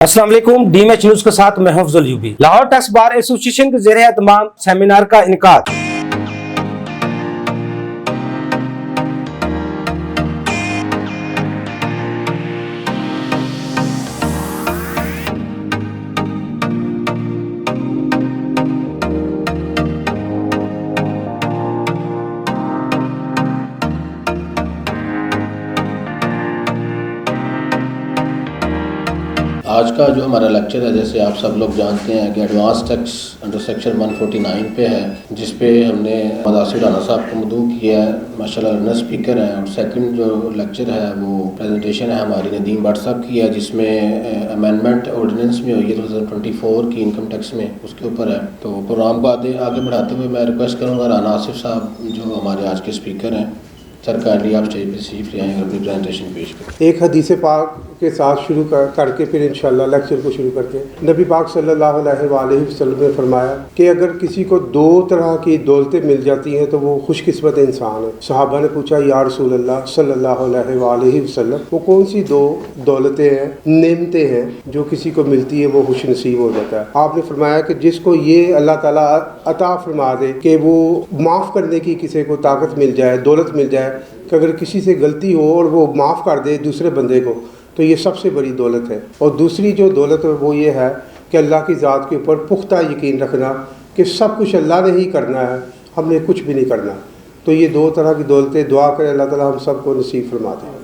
अस्सलाम वालेकुम। DMH news के साथ मैं हफ्जुल यूबी। लाहौर टैक्स बार एसोसिएशन के ज़ेरे एहतमाम सेमिनार का इनेकाद। आज का जो हमारा लेक्चर है, जैसे आप सब लोग जानते हैं कि एडवांस टैक्स अंडर सेक्शन 149 पे है, जिस पे हमने मुदासिर राना साहब को मदऊ किया है। माशाल्लाह रनर स्पीकर हैं। और सेकंड जो लेक्चर है वो प्रेजेंटेशन है हमारी नदीम भट्ट साहब की है, जिसमें अमेंडमेंट ऑर्डिनेंस में हुई है 2024 की इनकम टैक्स में, उसके ऊपर है। तो प्रोग्राम को आगे बढ़ाते हुए मैं रिक्वेस्ट करूँगा राना आसिफ साहब जो हमारे आज के स्पीकर हैं, सर काइंडली आप स्टेज पे सीफ ले आएंगे, अपनी प्रेजेंटेशन पेश करें। एक हदीस पाक के साथ शुरू करके फिर इंशाल्लाह लेक्चर को शुरू करते हैं। नबी पाक सल्लल्लाहु अलैहि वसल्लम ने फरमाया कि अगर किसी को दो तरह की दौलतें मिल जाती हैं तो वो खुशकिस्मत इंसान है। सहाबा ने पूछा, या रसूल अल्लाह सल्लल्लाहु अलैहि वसल्लम, वो कौन सी दो दौलतें हैं, नेमतें हैं जो किसी को मिलती है वो खुश नसीब हो जाता है? आपने फरमाया कि जिसको ये अल्लाह ताला अता फरमा दे कि वो माफ़ करने की किसी को ताकत मिल जाए, दौलत मिल जाए, कि अगर किसी से गलती हो और वो माफ़ कर दे दूसरे बंदे को, तो ये सबसे बड़ी दौलत है। और दूसरी जो दौलत है वो ये है कि अल्लाह की ज़ात के ऊपर पुख्ता यकीन रखना कि सब कुछ अल्लाह ने ही करना है, हमने कुछ भी नहीं करना। तो ये दो तरह की दौलतें, दुआ करें अल्लाह ताला हम सबको नसीब फरमा दे।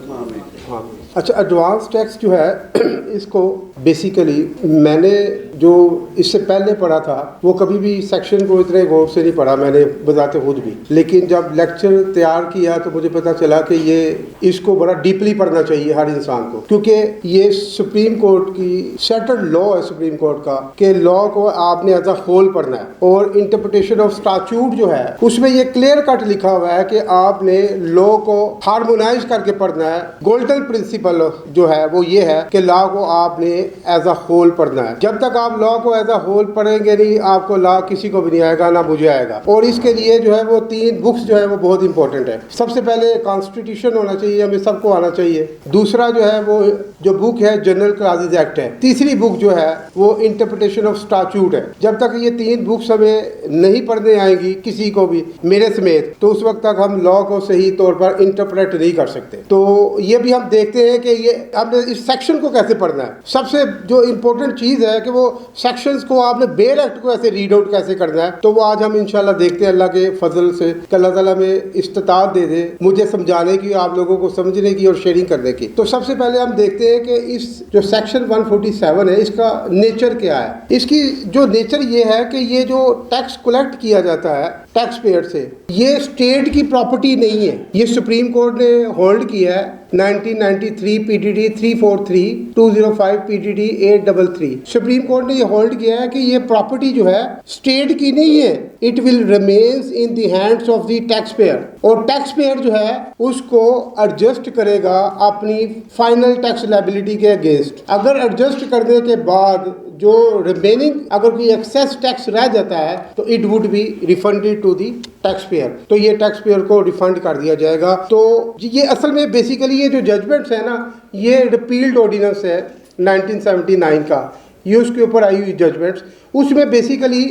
हाँ, अच्छा, एडवांस टैक्स जो है इसको बेसिकली मैंने जो इससे पहले पढ़ा था वो कभी भी सेक्शन को इतने गौर से नहीं पढ़ा मैंने बजाते खुद भी, लेकिन जब लेक्चर तैयार किया तो मुझे पता चला कि ये इसको बड़ा डीपली पढ़ना चाहिए हर इंसान को, क्योंकि ये सुप्रीम कोर्ट की सेटल्ड लॉ है सुप्रीम कोर्ट का, कि लॉ को आपने एज अ होल पढ़ना है। और इंटरप्रिटेशन ऑफ स्टैट्यूट जो है उसमें ये क्लियर कट लिखा हुआ है कि आपने लॉ को हार्मोनाइज करके पढ़ना है। गोल्डन प्रिंसिपल जो है वो ये है कि लॉ को आपने एज अ होल पढ़ना है। जब तक आप लॉ को एज अ होल पढ़ेंगे नहीं, आपको लॉ किसी को भी नहीं आएगा, ना मुझे आएगा। और इसके लिए जो है वो 3 बुक्स जो है वो बहुत इंपॉर्टेंट है। सबसे पहले कॉन्स्टिट्यूशन होना चाहिए, हमें सबको आना चाहिए। दूसरा जो है वो जो बुक है जनरल क्लासेस एक्ट है। तीसरी बुक जो है वो इंटरप्रिटेशन ऑफ स्टैट्यूट है। जब तक ये 3 बुक्स हमें नहीं पढ़ने आएंगी किसी को भी, मेरे समेत, तो उस वक्त तक हम लॉ को सही तौर पर इंटरप्रेट नहीं कर सकते। तो ये भी हम देखते हैं कि ये हमने इस सेक्शन को कैसे पढ़ना है। सबसे जो इम्पोर्टेंट चीज़ है कि वो सेक्शंस को आपने बेयर एक्ट को ऐसे रीड आउट कैसे करना है। तो वो आज हम इंशाल्लाह देखते हैं अल्लाह के फजल से कि अल्लाह ताला में इस्तिताअत दे दे मुझे समझाने की, आप लोगों को समझने की और शेयरिंग करने की। तो सबसे पहले हम देखते हैं कि इस जो सेक्शन 147 है इसका नेचर क्या है। इसकी जो नेचर ये है कि ये जो टैक्स कलेक्ट किया जाता है टैक्स पेयर से, ये स्टेट की प्रॉपर्टी नहीं है। ये सुप्रीम कोर्ट ने होल्ड किया है 1993 PDD 343, 205 PDD 833। सुप्रीम कोर्ट ने ये होल्ड किया है कि ये प्रॉपर्टी जो है स्टेट की नहीं है, it will remains in the hands of the tax payer. और टैक्स पेयर जो है उसको एडजस्ट करेगा अपनी फाइनल टैक्स लायबिलिटी के अगेंस्ट। अगर एडजस्ट करने के बाद जो रिमेनिंग अगर कोई एक्सेस टैक्स रह जाता है तो it would be refunded to the tax payer. तो ये टैक्स पेयर को रिफंड कर दिया जाएगा। तो ये असल में बेसिकली ये जो जजमेंट्स है ना, ये रिपील्ड ऑर्डिनेंस है 1979 का, ये उसके ऊपर आई हुई जजमेंट्स। उसमें बेसिकली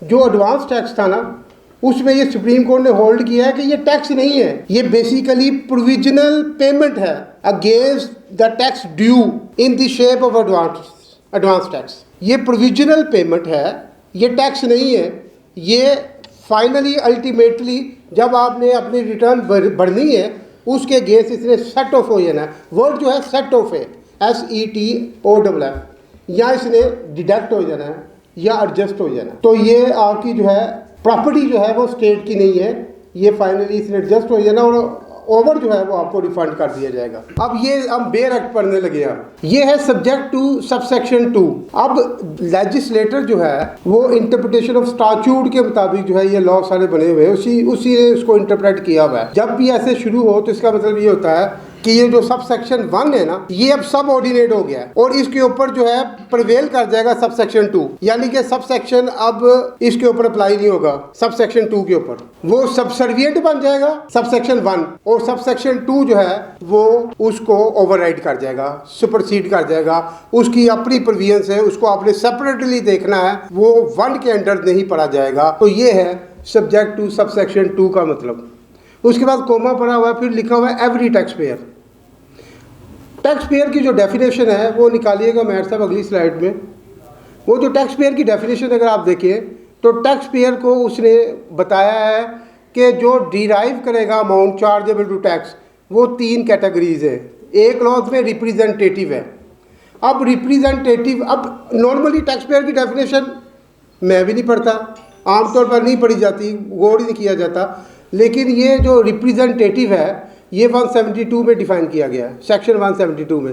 जो एडवांस टैक्स था ना, उसमें ये सुप्रीम कोर्ट ने होल्ड किया है कि ये टैक्स नहीं है, ये बेसिकली प्रोविजनल पेमेंट है against the tax due in the shape of advance tax. ये प्रोविजनल पेमेंट है, ये टैक्स नहीं है। ये फाइनली अल्टीमेटली जब आपने अपनी रिटर्न भरनी है उसके अगेंस्ट इसने सेट ऑफ हो जाना है। वर्ड जो है सेट ऑफ है, SETOFF, या इसने डिडक्ट हो जाना है या एडजस्ट हो जाना है। तो ये आपकी जो है प्रॉपर्टी जो है वो स्टेट की नहीं है, ये फाइनली इसने एडजस्ट हो जाना और ओवर जो है वो आपको रिफंड कर दिया जाएगा। अब ये हम बेयर एक्ट पढ़ने लगे हैं। ये है सब्जेक्ट टू सबसेक्शन 2। अब लेजिस्लेटर जो है वो इंटरप्रिटेशन ऑफ स्टैट्यूट के मुताबिक जो है ये लॉ सारे बने हुए हैं, उसी ने उसको इंटरप्रेट किया हुआ है। जब भी ऐसे शुरू हो तो इसका मतलब ये होता है कि ये जो सब सेक्शन 1 है ना, ये अब सब ऑर्डिनेट हो गया है और इसके ऊपर जो है प्रिवेल कर जाएगा सब सेक्शन 2, यानी कि सब सेक्शन अब इसके ऊपर अप्लाई नहीं होगा सब सेक्शन 2 के ऊपर, वो सबसर्विएंट बन जाएगा सब सेक्शन 1 और सब सेक्शन 2 जो है वो उसको ओवरराइड कर जाएगा, सुपरसीड कर जाएगा। उसकी अपनी प्रोविजंस है, उसको आपने सेपरेटली देखना है, वो 1 के अंडर नहीं पढ़ा जाएगा। तो ये है सब्जेक्ट टू सब सेक्शन 2 का मतलब। उसके बाद कोमा पड़ा हुआ है, फिर लिखा हुआ है every tax payer. Tax payer की जो डेफिनेशन है वो निकालिएगा मेहर साहब अगली स्लाइड में। वो जो टैक्स पेयर की डेफिनेशन अगर आप देखें तो टैक्स पेयर को उसने बताया है कि जो डिराइव करेगा अमाउंट चार्जेबल टू टैक्स वो 3 कैटेगरीज है। एक क्लॉज में रिप्रेजेंटेटिव है। अब रिप्रेजेंटेटिव, अब नॉर्मली टैक्स पेयर की डेफिनेशन मैं भी नहीं पढ़ता, आमतौर पर नहीं पढ़ी जाती, गौर ही नहीं किया जाता, लेकिन ये जो रिप्रेजेंटेटिव है ये 172 में डिफ़ाइन किया गया है, सेक्शन 172 में।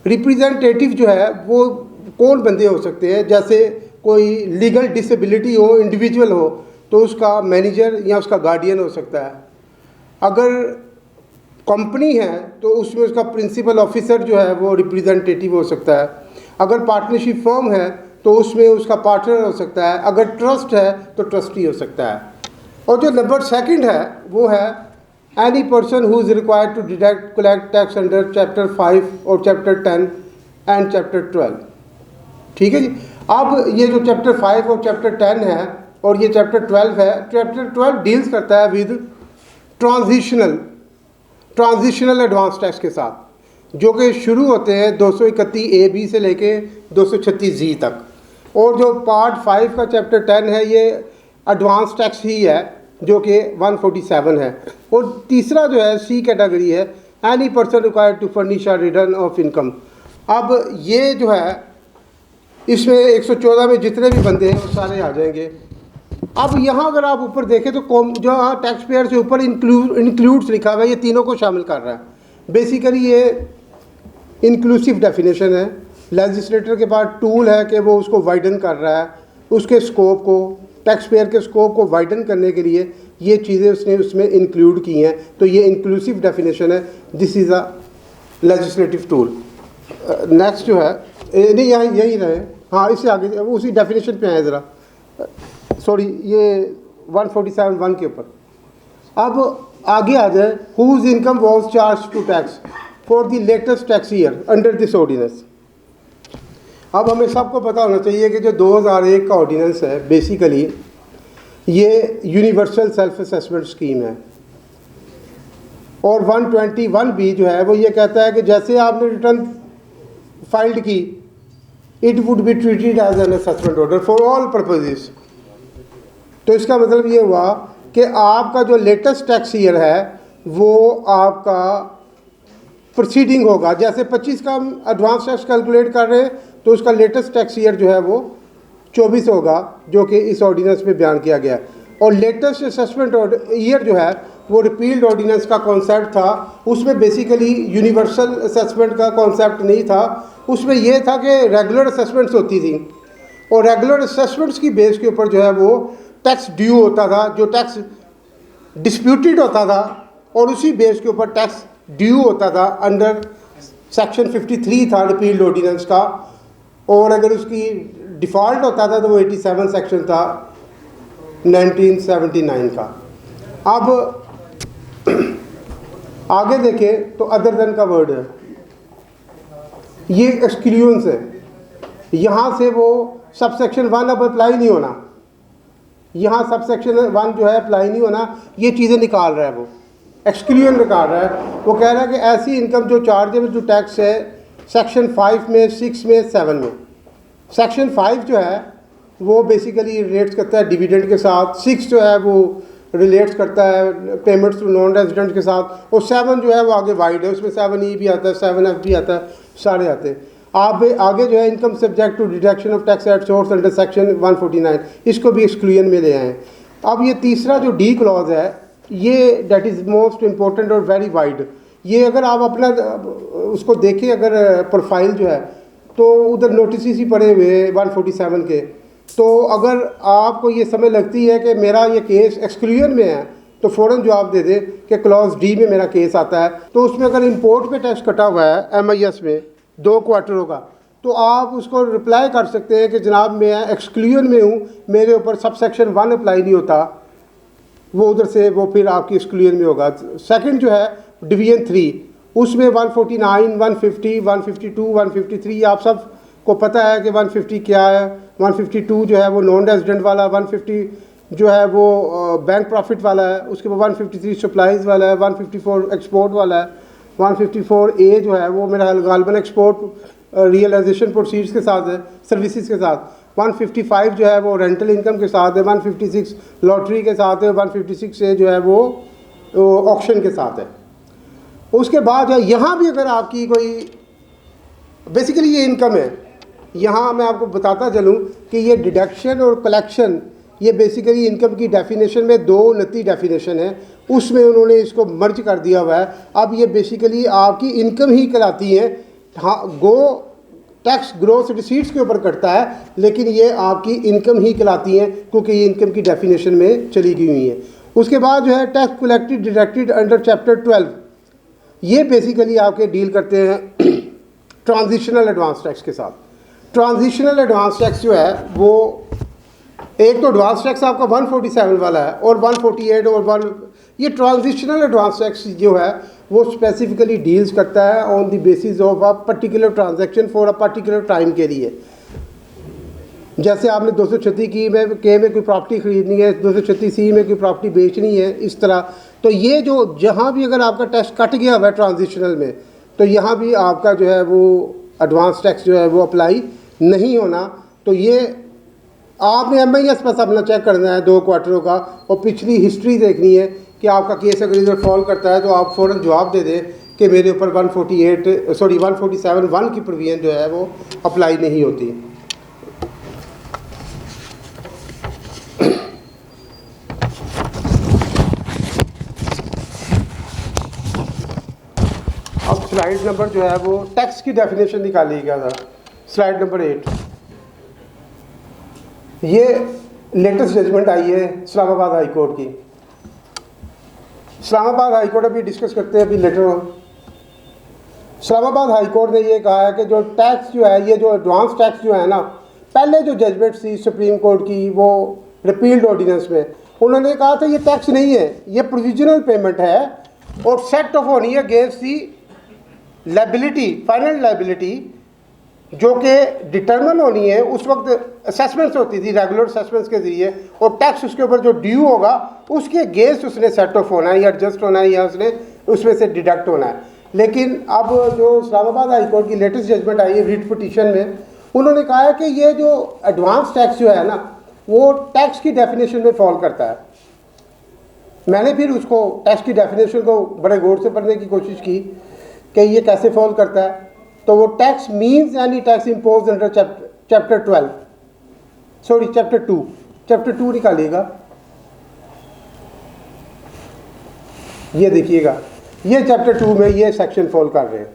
रिप्रेजेंटेटिव जो है वो कौन बंदे हो सकते हैं, जैसे कोई लीगल डिसेबिलिटी हो, इंडिविजुअल हो तो उसका मैनेजर या उसका गार्डियन हो सकता है। अगर कंपनी है तो उसमें उसका प्रिंसिपल ऑफिसर जो है वो रिप्रेजेंटेटिव हो सकता है। अगर पार्टनरशिप फर्म है तो उसमें उसका पार्टनर हो सकता है। अगर ट्रस्ट है तो ट्रस्टी हो सकता है। और जो नंबर 2 है वो है any person who is required to deduct collect tax under chapter 5 और चैप्टर 10 एंड चैप्टर 12। ठीक है जी। अब ये जो चैप्टर 5 और चैप्टर 10 है और ये चैप्टर 12 है, चैप्टर 12 डील्स करता है विद ट्रांजिशनल एडवांस टैक्स के साथ, जो कि शुरू होते हैं 231A-B से लेके 236G तक। और जो पार्ट 5 का चैप्टर 10 है ये एडवांस टैक्स ही है जो कि 147 है। और तीसरा जो है C कैटेगरी है any person required to furnish a return of income. अब ये जो है इसमें 114 में जितने भी बंदे हैं वो सारे आ जाएंगे। अब यहाँ अगर आप ऊपर देखें तो जो टैक्स पेयर से ऊपर इंक्लूड्स लिखा हुआ है, ये तीनों को शामिल कर रहा है। बेसिकली ये इंक्लूसिव डेफिनेशन है। लेजिस्लेटर के पास टूल है कि वो उसको वाइडन कर रहा है, उसके स्कोप को, टैक्स पेयर के स्कोप को वाइडन करने के लिए ये चीज़ें उसने उसमें इंक्लूड की हैं। तो ये इंक्लूसिव डेफिनेशन है, this is a legislative tool. Next जो है नहीं यहाँ यही रहे, हाँ इससे आगे उसी डेफिनेशन पे आए ज़रा, सॉरी ये 147(1) के ऊपर। अब आगे आ जाए, whose income was charge to tax for the latest tax year under this ordinance. अब हमें सबको पता होना चाहिए कि जो 2001 का ऑर्डिनेंस है बेसिकली ये यूनिवर्सल सेल्फ असेसमेंट स्कीम है। और 121B जो है वो ये कहता है कि जैसे आपने रिटर्न फाइल्ड की, it would be treated as an assessment order for all purposes. तो इसका मतलब ये हुआ कि आपका जो लेटेस्ट टैक्स ईयर है वो आपका प्रोसीडिंग होगा। जैसे 25 का हम एडवांस टैक्स कैलकुलेट कर रहे हैं तो उसका लेटेस्ट टैक्स ईयर जो है वो 24 होगा, जो कि इस ऑर्डिनेंस में बयान किया गया। और लेटेस्ट असेसमेंट ईयर जो है वो रिपील्ड ऑर्डिनेंस का कॉन्सेप्ट था। उसमें बेसिकली यूनिवर्सल असेसमेंट का कॉन्सेप्ट नहीं था, उसमें यह था कि रेगुलर असेसमेंट्स होती थी और रेगुलर असेसमेंट्स की बेस के ऊपर जो है वो टैक्स ड्यू होता था, जो टैक्स डिस्प्यूटेड होता था और उसी बेस के ऊपर टैक्स ड्यू होता था अंडर सेक्शन 53 था रिपील्ड ऑर्डिनेंस का। और अगर उसकी डिफ़ॉल्ट होता था तो वो 87 सेक्शन था 1979 का। अब आगे देखें तो अदर देन का वर्ड है, ये एक्सक्लूजन्स है। यहाँ से वो सब सेक्शन 1 अब अप्लाई नहीं होना, यहाँ सब सेक्शन 1 जो है अप्लाई नहीं होना, ये चीज़ें निकाल रहा है, वो एक्सक्लूजन निकाल रहा है। वो कह रहा है कि ऐसी इनकम जो चार्जेबल टू टैक्स है सेक्शन 5 में, 6 में, 7 में। सेक्शन 5 जो है वो बेसिकली रिलेट्स करता है डिविडेंड के साथ, 6 जो है वो रिलेट्स करता है पेमेंट्स टू नॉन रेजिडेंट के साथ, और 7 जो है वो आगे वाइड है, उसमें 7E भी आता है, 7F भी आता है, सारे आते हैं। आप आगे जो है income subject to deduction of tax at source under section 149, इसको भी एक्सक्लूजन में ले आए। अब ये तीसरा जो डी क्लॉज है ये डेट इज़ मोस्ट इम्पोर्टेंट और वेरी वाइड। ये अगर आप अपना उसको देखें, अगर प्रोफाइल जो है तो उधर नोटिस ही पड़े हुए 147 के, तो अगर आपको ये समझ लगती है कि मेरा ये केस एक्सक्लूजन में है तो फ़ौरन जवाब दे दे कि क्लॉज डी में मेरा केस आता है। तो उसमें अगर इंपोर्ट पे टैक्स कटा हुआ है MIS में 2 क्वार्टरों का, तो आप उसको रिप्लाई कर सकते हैं कि जनाब मैं एक्सक्लूजन में हूँ, मेरे ऊपर सबसेक्शन 1 अप्लाई नहीं होता, वो उधर से वो फिर आपकी एक्सक्लूजन में होगा। सेकंड जो है डिवीजन 3, उसमें 149, 150, 152, 153 आप सब को पता है कि 150 क्या है। 152 जो है वो नॉन रेजिडेंट वाला, 150 जो है वो बैंक प्रॉफिट वाला है, उसके बाद 153 सप्लाईज वाला है, 154 एक्सपोर्ट वाला है, 154A जो है वो मेरा गालबन एक्सपोर्ट रियलाइजेशन प्रोसीड्स के साथ है, सर्विसेज के साथ। 155 जो है वो रेंटल इनकम के साथ है, 156 लॉटरी के साथ है, 156A जो है वो ऑक्शन के साथ है। उसके बाद है यहाँ भी अगर आपकी कोई बेसिकली ये इनकम है, यहाँ मैं आपको बताता चलूँ कि ये डिडक्शन और कलेक्शन ये बेसिकली इनकम की डेफिनेशन में 2 उन्नति डेफिनेशन है, उसमें उन्होंने इसको मर्ज कर दिया हुआ है। अब ये बेसिकली आपकी इनकम ही कहलाती है। हाँ, गो टैक्स ग्रोस रिसीट्स के ऊपर कटता है, लेकिन ये आपकी इनकम ही कहलाती हैं क्योंकि ये इनकम की डेफिनेशन में चली गई हुई है। उसके बाद जो है tax collected deducted under chapter 12, ये बेसिकली आपके डील करते हैं ट्रांजिशनल एडवांस टैक्स के साथ। ट्रांजिशनल एडवांस टैक्स जो है वो एक तो एडवांस टैक्स आपका 147 वाला है और 148 और 1 ये ट्रांजिशनल एडवांस टैक्स जो है वो स्पेसिफिकली डील्स करता है on the basis of a particular transaction for a particular time के लिए। जैसे आपने 236 की में कोई प्रॉपर्टी ख़रीदनी है, 236C में कोई प्रॉपर्टी बेचनी है, इस तरह। तो ये जो जहाँ भी अगर आपका टैक्स कट गया हुआ है ट्रांजिशनल में, तो यहाँ भी आपका जो है वो एडवांस टैक्स जो है वो अप्लाई नहीं होना। तो ये आपने MIS बस अपना चेक करना है 2 क्वार्टरों का और पिछली हिस्ट्री देखनी है कि आपका केस अगर इधर फॉल करता है तो आप फ़ौरन जवाब दे दें कि मेरे ऊपर 147(1) की प्रोविजन जो है वो अप्लाई नहीं होती। अब स्लाइड नंबर जो है वो टैक्स की डेफिनेशन निकालिएगा ज़रा, स्लाइड नंबर 8। ये लेटेस्ट जजमेंट आई है इस्लामाबाद हाई कोर्ट की। इस्लामाबाद हाई कोर्ट अभी डिस्कस करते हैं अभी later on. Islamabad High Court ने ये कहा है कि जो टैक्स जो है, ये जो एडवांस टैक्स जो है ना, पहले जो जजमेंट थी सुप्रीम कोर्ट की वो रिपील्ड ऑर्डिनेंस में, उन्होंने कहा था ये टैक्स नहीं है, ये प्रोविजनल पेमेंट है और सेट ऑफ होनी है against the liability, final liability जो कि डिटर्मन होनी है। उस वक्त असेसमेंट्स होती थी रेगुलर असेसमेंट्स के ज़रिए, और टैक्स उसके ऊपर जो ड्यू होगा उसके अगेंस्ट उसने सेट ऑफ होना है या एडजस्ट होना है या उसने उसमें से डिडक्ट होना है। लेकिन अब जो इस्लामाबाद हाई कोर्ट की लेटेस्ट जजमेंट आई है रिट पिटीशन में, उन्होंने कहा है कि ये जो एडवांस टैक्स जो है ना वो टैक्स की डेफिनेशन में फॉल करता है। मैंने फिर उसको टैक्स की डेफिनेशन को बड़े गौर से पढ़ने की कोशिश की कि ये कैसे फॉल करता है। तो वो tax means any tax impose under chapter 12, sorry chapter 2, chapter 2 निकालिएगा। ये देखिएगा, ये चैप्टर 2 में ये सेक्शन फॉल कर रहे हैं।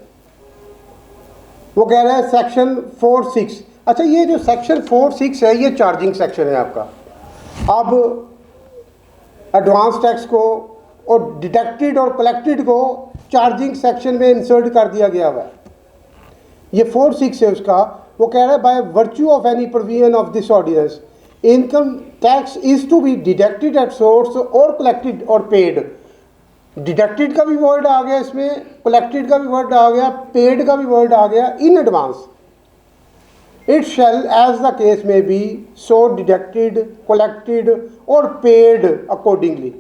वो कह रहा है सेक्शन 4(6). अच्छा, ये जो सेक्शन 4(6) है ये चार्जिंग सेक्शन है आपका। अब एडवांस टैक्स को और डिडक्टेड और कलेक्टेड को चार्जिंग सेक्शन में इंसर्ट कर दिया गया हुआ है। ये 4(6) है उसका। वो कह रहा है by virtue of any provision of this ordinance income tax is to be deducted at source और कलेक्टेड और पेड। डिडक्टेड का भी वर्ड आ गया इसमें, कलेक्टेड का भी वर्ड आ गया, पेड का भी वर्ड आ गया in advance. It shall as the case में बी सो डिडक्टेड, कलेक्टेड और पेड अकॉर्डिंगली।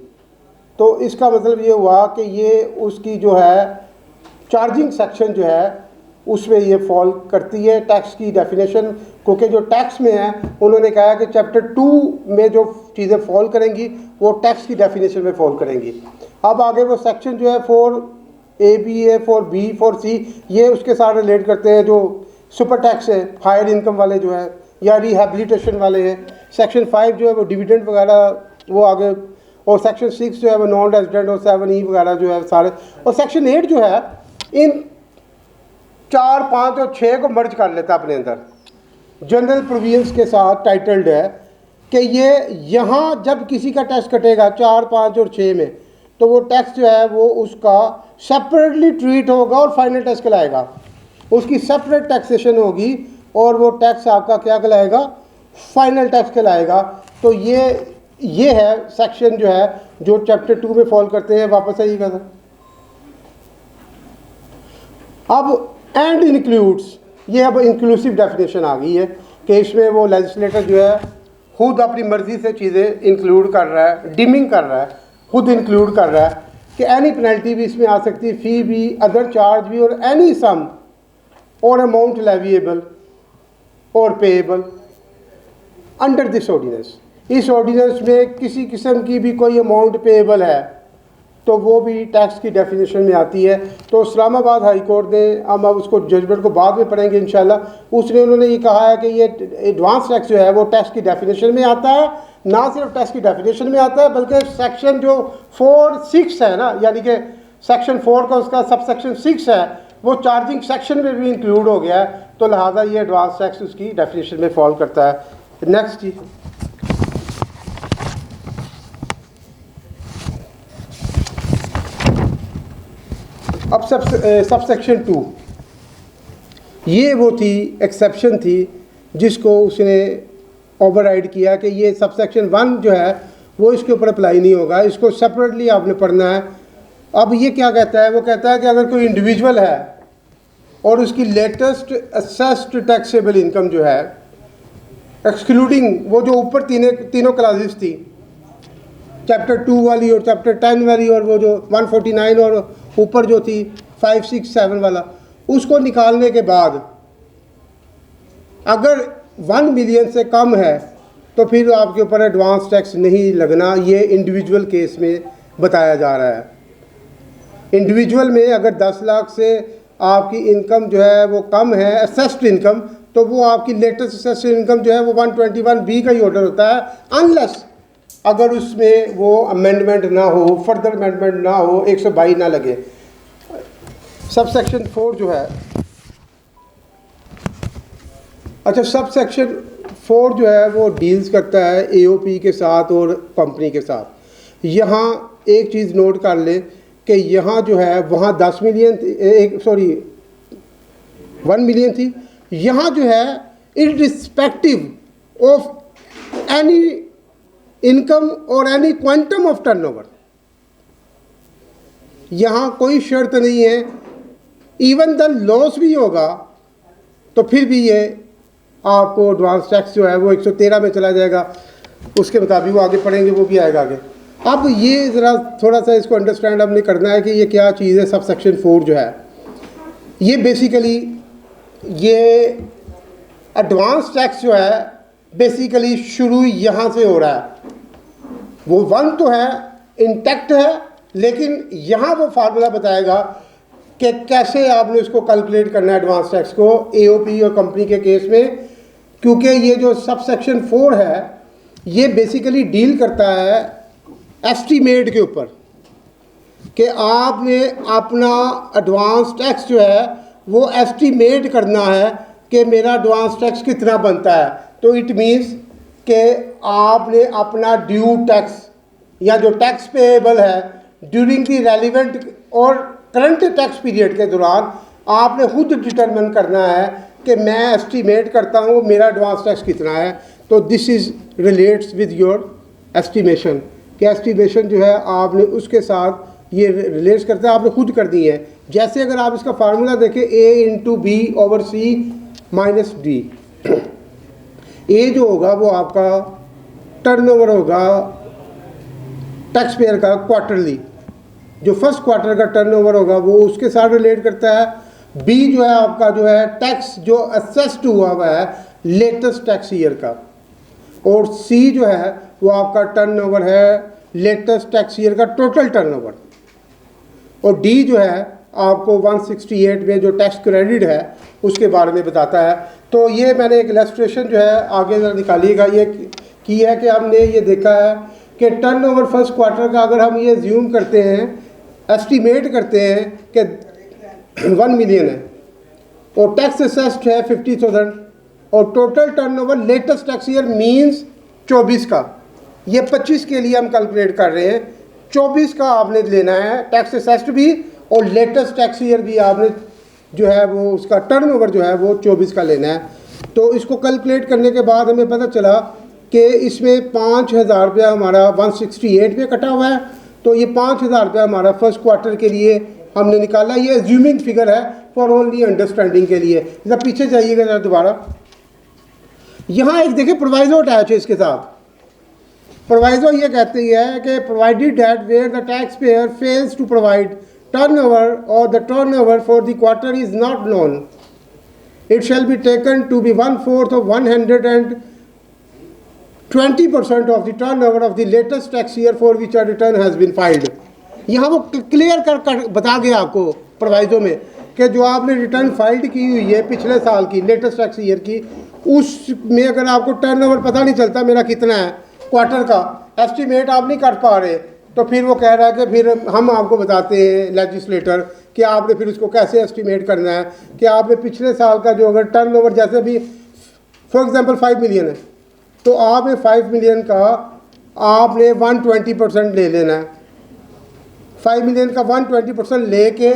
तो इसका मतलब ये हुआ कि ये उसकी जो है चार्जिंग सेक्शन जो है उसमें ये फॉल करती है टैक्स की डेफिनेशन, क्योंकि जो टैक्स में है उन्होंने कहा है कि चैप्टर 2 में जो चीज़ें फॉल करेंगी वो टैक्स की डेफिनेशन में फॉल करेंगी। अब आगे वो सेक्शन जो है 4A, 4B, 4C ये उसके साथ रिलेट करते हैं जो सुपर टैक्स है, हायर इनकम वाले जो है या रिहेबिलिटेशन वाले हैं। सेक्शन 5 जो है वो डिविडेंड वगैरह वो आगे, और सेक्शन 6 जो है वो नॉन रेजिडेंट और 7E वगैरह जो है सारे, और सेक्शन 8 जो है इन 4, 5 और 6 को मर्ज कर लेता है अपने अंदर। जनरल प्रोविजंस के साथ टाइटल्ड है कि ये यहाँ जब किसी का टैक्स कटेगा 4, 5 और 6 में, तो वो टैक्स जो है वो उसका सेपरेटली ट्रीट होगा और फाइनल टैक्स कहलाएगा, उसकी सेपरेट टैक्सेशन होगी और वो टैक्स आपका क्या कहलाएगा, फाइनल टैक्स कहलाएगा। तो ये है सेक्शन जो है जो चैप्टर 2 में फॉलो करते हैं। वापस आइएगा सर। अब एंड इंक्लूड्स, ये अब इंक्लूसिव डेफिनेशन आ गई है कि इसमें वो लेजिस्लेटर जो है खुद अपनी मर्ज़ी से चीज़ें इंक्लूड कर रहा है, डिमिंग कर रहा है, खुद इंक्लूड कर रहा है कि एनी पेनल्टी भी इसमें आ सकती है, फ़ी भी, अदर चार्ज भी, और एनी सम और अमाउंट लेविएबल और पेएबल अंडर दिस ऑर्डिनेंस। इस ऑर्डिनेंस में किसी किस्म की भी कोई अमाउंट पेएबल है तो वो भी टैक्स की डेफिनेशन में आती है। तो इस्लामाबाद हाई कोर्ट ने, हम अब उसको जजमेंट को बाद में पढ़ेंगे इंशाल्लाह, उन्होंने ये कहा है कि ये एडवांस टैक्स जो है वो टैक्स की डेफिनेशन में आता है। ना सिर्फ टैक्स की डेफिनेशन में आता है बल्कि सेक्शन जो 4(6) है ना, यानी कि सेक्शन 4 का उसका सब सेक्शन 6 है, वो चार्जिंग सेक्शन में भी इंक्लूड हो गया है। तो लिहाजा ये एडवांस टैक्स उसकी डेफिनेशन में फॉल करता है। नेक्स्ट जी, अब सब सेक्शन 2, ये वो थी एक्सेप्शन थी जिसको उसने ओवरराइड किया कि ये सब सेक्शन 1 जो है वो इसके ऊपर अप्लाई नहीं होगा, इसको सेपरेटली आपने पढ़ना है। अब ये क्या कहता है, वो कहता है कि अगर कोई इंडिविजुअल है और उसकी लेटेस्ट असेस्ड टैक्सेबल इनकम जो है, एक्सक्लूडिंग वो जो ऊपर तीनों क्लासेस थी, चैप्टर 2 वाली और चैप्टर 10 वाली, और वो जो 149 और ऊपर जो थी 5, 6, 7 वाला, उसको निकालने के बाद अगर 1 मिलियन से कम है तो फिर आपके ऊपर एडवांस टैक्स नहीं लगना। ये इंडिविजुअल केस में बताया जा रहा है। इंडिविजुअल में अगर 10 लाख से आपकी इनकम जो है वो कम है, असेस्ड इनकम, तो वो आपकी लेटेस्ट असेस्ड इनकम जो है वो 121B का ही ऑर्डर होता है, अनलेस अगर उसमें वो अमेंडमेंट ना हो, फर्दर अमेंडमेंट ना हो, 122 ना लगे। सब सेक्शन 4 जो है, अच्छा, सब सेक्शन 4 जो है वो डील्स करता है AOP के साथ और कंपनी के साथ। यहाँ एक चीज़ नोट कर ले कि यहाँ जो है वहाँ 10 मिलियन 1 मिलियन थी, यहाँ जो है इररिस्पेक्टिव ऑफ एनी इनकम और एनी क्वांटम ऑफ टर्नओवर, यहाँ कोई शर्त नहीं है, इवन द लॉस भी होगा तो फिर भी ये आपको एडवांस टैक्स जो है वो 113 में चला जाएगा, उसके मुताबिक वो आगे पढ़ेंगे, वो भी आएगा आगे। अब ये ज़रा थोड़ा सा इसको अंडरस्टैंड हमने करना है कि ये क्या चीज़ है। सब सेक्शन 4 जो है ये बेसिकली ये एडवांस टैक्स जो है बेसिकली शुरू यहाँ से हो रहा है। वो 1 तो है, इंटैक्ट है, लेकिन यहाँ वो फार्मूला बताएगा कि कैसे आपने उसको कैलकुलेट करना है एडवांस टैक्स को AOP और कंपनी के केस में, क्योंकि ये जो सब सेक्शन 4 है ये बेसिकली डील करता है एस्टीमेट के ऊपर कि आपने अपना एडवांस टैक्स जो है वो एस्टीमेट करना है कि मेरा एडवांस टैक्स कितना बनता है। तो इट मीन्स कि आपने अपना ड्यू टैक्स या जो टैक्स पेएबल है ड्यूरिंग दी रेलिवेंट और करंट टैक्स पीरियड के दौरान आपने खुद डिटरमिन करना है कि मैं एस्टीमेट करता हूँ मेरा एडवांस टैक्स कितना है। तो this is relates with your estimation, कि एस्टीमेशन जो है आपने उसके साथ ये रिलेट्स करता है, आपने खुद कर दी है। जैसे अगर आप इसका फार्मूला देखें A/B/C - D, ए जो होगा वो आपका टर्नओवर होगा टैक्स पेयर का क्वार्टरली, जो फर्स्ट क्वार्टर का टर्नओवर होगा वो उसके साथ रिलेट करता है। बी जो है आपका जो है टैक्स जो असेस्ड हुआ है लेटेस्ट टैक्स ईयर का, और सी जो है वो आपका टर्नओवर है लेटेस्ट टैक्स ईयर का टोटल टर्नओवर, और डी जो है आपको 168 में जो टैक्स क्रेडिट है उसके बारे में बताता है। तो ये मैंने एक इलस्ट्रेशन जो है आगे ज़रा निकालिएगा, ये की है कि हमने ये देखा है कि टर्नओवर फर्स्ट क्वार्टर का अगर हम ये ज्यूम करते हैं, एस्टीमेट करते हैं कि 1 मिलियन है और टैक्स असेस्ड है 50,000 और total turnover latest tax year means 24 का, ये 25 के लिए हम कैलकुलेट कर रहे हैं, 24 का आपने लेना है टैक्स असेस्ड भी, और लेटेस्ट टैक्स ईयर भी आपने जो है वो उसका टर्नओवर जो है वो 24 का लेना है। तो इसको कैलकुलेट करने के बाद हमें पता चला कि इसमें 5,000 रुपया हमारा 168 पे कटा हुआ है। तो ये 5,000 रुपया हमारा फर्स्ट क्वार्टर के लिए हमने निकाला। ये एज्यूमिंग फिगर है फॉर ओनली अंडरस्टैंडिंग के लिए। जरा पीछे जाइएगा जरा दोबारा, यहाँ एक देखिए प्रोवाइजो अटैच है इसके साथ। प्रोवाइजो ये कहती है कि provided that where the tax payer fails to provide turnover or the turnover for the quarter is not known, it shall be taken to be 1/4 of 120% of the turnover of the latest tax year for which a return has been filed। यहाँ वो clear कर बता गया आपको proviso में कि जो आपने रिटर्न फाइल्ड की हुई है पिछले साल की लेटेस्ट टैक्स ईयर की, उसमें अगर आपको टर्नओवर पता नहीं चलता मेरा कितना है क्वार्टर का, एस्टिमेट आप नहीं कर पा रहे, तो फिर वो कह रहा है कि फिर हम आपको बताते हैं लेजिस्लेटर कि आपने फिर उसको कैसे एस्टिमेट करना है कि आपने पिछले साल का जो अगर टर्नओवर जैसे अभी फॉर एग्जांपल 5 मिलियन है, तो आपने 5 मिलियन का आपने 120% ले लेना है। 5 मिलियन का 120% लेके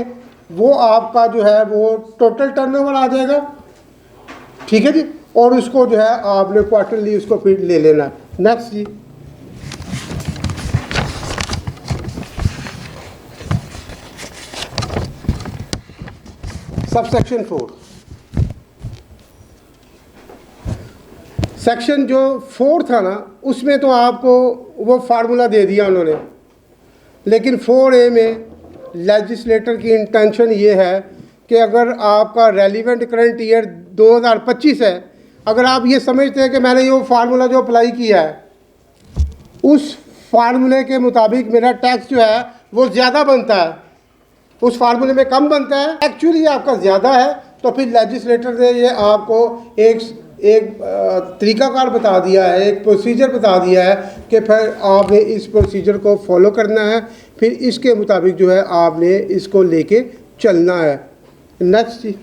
वो आपका जो है वो टोटल टर्नओवर आ जाएगा, ठीक है जी। और उसको जो है आपने क्वार्टरली उसको फिर ले लेना है। नेक्स्ट जी, सब सेक्शन 4, सेक्शन जो 4 था ना उसमें तो आपको वो फार्मूला दे दिया उन्होंने, लेकिन 4A में लेजिस्लेटर की इंटेंशन ये है कि अगर आपका रेलिवेंट करंट ईयर 2025 है, अगर आप ये समझते हैं कि मैंने ये फार्मूला जो अप्लाई किया है उस फार्मूले के मुताबिक मेरा टैक्स जो है वो ज़्यादा बनता है, उस फार्मूले में कम बनता है, एक्चुअली आपका ज़्यादा है, तो फिर लेजिस्लेटर ने ये आपको एक तरीकाकार बता दिया है, एक प्रोसीजर बता दिया है कि फिर आपने इस प्रोसीजर को फॉलो करना है, फिर इसके मुताबिक जो है आपने इसको लेके चलना है। नेक्स्ट जी,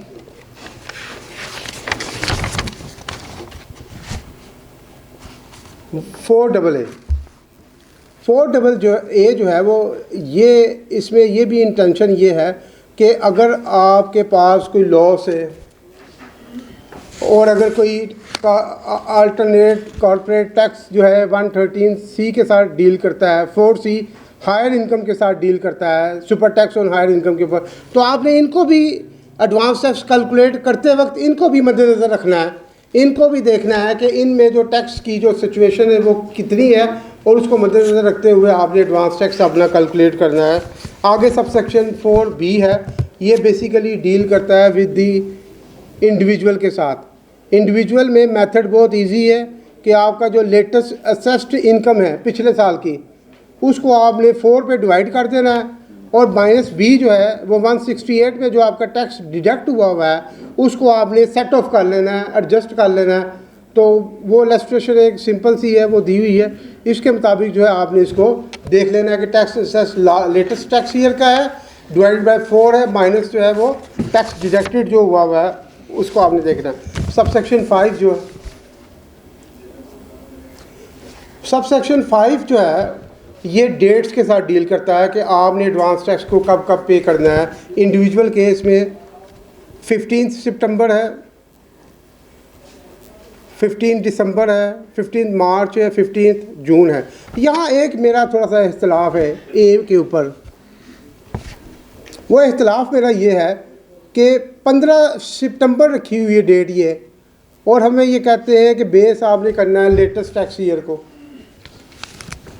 फोर डबल जो है वो ये इसमें ये भी इंटेंशन ये है कि अगर आपके पास कोई लॉस है और अगर कोई अल्टरनेट कॉर्पोरेट टैक्स जो है 113C के साथ डील करता है, 4C हायर इनकम के साथ डील करता है, super tax on higher income के ऊपर, तो आपने इनको भी एडवांस टैक्स कैलकुलेट करते वक्त इनको भी मद्देनज़र रखना है, इनको भी देखना है कि इनमें जो टैक्स की जो सिचुएशन है वो कितनी है, और उसको मद्देनज़र रखते हुए आपने एडवांस टैक्स अपना कैलकुलेट करना है। आगे सब सेक्शन 4B है, ये बेसिकली डील करता है विद दी इंडिविजुअल के साथ। इंडिविजुअल में मेथड बहुत इजी है कि आपका जो लेटेस्ट असेस्ड इनकम है पिछले साल की, उसको आपने 4 पे डिवाइड कर देना है, और -B जो है वो 168 में जो आपका टैक्स डिडक्ट हुआ है उसको आपने सेट ऑफ कर लेना है, एडजस्ट कर लेना है। तो वो इलस्ट्रेशन एक सिंपल सी है, वो दी हुई है, इसके मुताबिक जो है आपने इसको देख लेना है कि tax assess latest tax year का है, डिवाइडेड बाय 4 है, माइनस जो है वो टैक्स डिडक्टेड जो हुआ है उसको आपने देखना है। सब सेक्शन 5 जो है, सब सेक्शन 5 जो है ये डेट्स के साथ डील करता है कि आपने एडवांस टैक्स को कब कब पे करना है। इंडिविजुअल केस में 15 सितंबर है, 15 दिसंबर है, 15 मार्च है, 15 जून है। यहाँ एक मेरा थोड़ा सा इख्तलाफ है ए के ऊपर, वो इख्तलाफ मेरा ये है कि 15 सितंबर रखी हुई है डेट ये, और हमें ये कहते हैं कि बेस आपने करना है लेटेस्ट टैक्स ईयर को,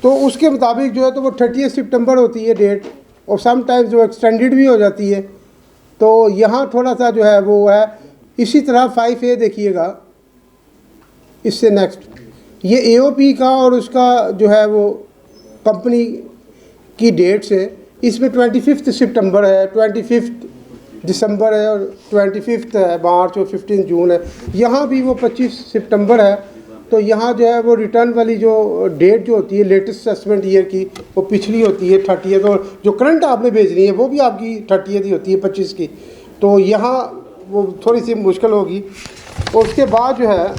तो उसके मुताबिक जो है तो वो 30 सितंबर होती है डेट, और समटाइम्स जो एक्सटेंडेड भी हो जाती है। तो यहाँ थोड़ा सा जो है वो है। इसी तरह 5A देखिएगा, इससे नेक्स्ट ये AOP का और उसका जो है वो कंपनी की डेट्स है, इसमें 25 सितंबर है, 25 दिसंबर है, और 25 है मार्च, और 15 जून है। यहाँ भी वो 25 सितंबर है। तो यहाँ जो है वो रिटर्न वाली जो डेट जो होती है लेटेस्ट असेसमेंट ईयर की, वो पिछली होती है 30th, और जो करंट आपने भेजनी है वो भी आपकी 30th ही होती है 25 की। तो यहाँ वो थोड़ी सी मुश्किल होगी। और उसके बाद जो है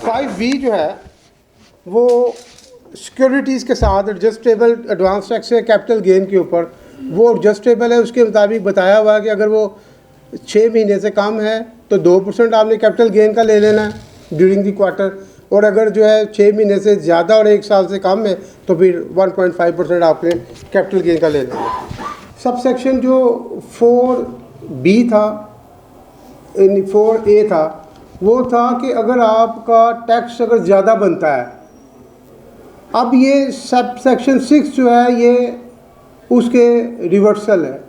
5B जो है वो सिक्योरिटीज़ के साथ एडजस्टेबल एडवांस टैक्स है कैपिटल गेन के ऊपर, वो एडजस्टेबल है। उसके मुताबिक बताया हुआ है कि अगर वो 6 महीने से कम है तो 2% आपने कैपिटल गेन का ले लेना है ड्यूरिंग दी क्वार्टर, और अगर जो है 6 महीने से ज़्यादा और 1 साल से कम है तो फिर 1.5% आपने कैपिटल गेन का ले लेना है। सब सेक्शन जो 4B था 4A था वो था कि अगर आपका टैक्स अगर ज़्यादा बनता है, अब ये सब सेक्शन 6 जो है ये उसके रिवर्सल है।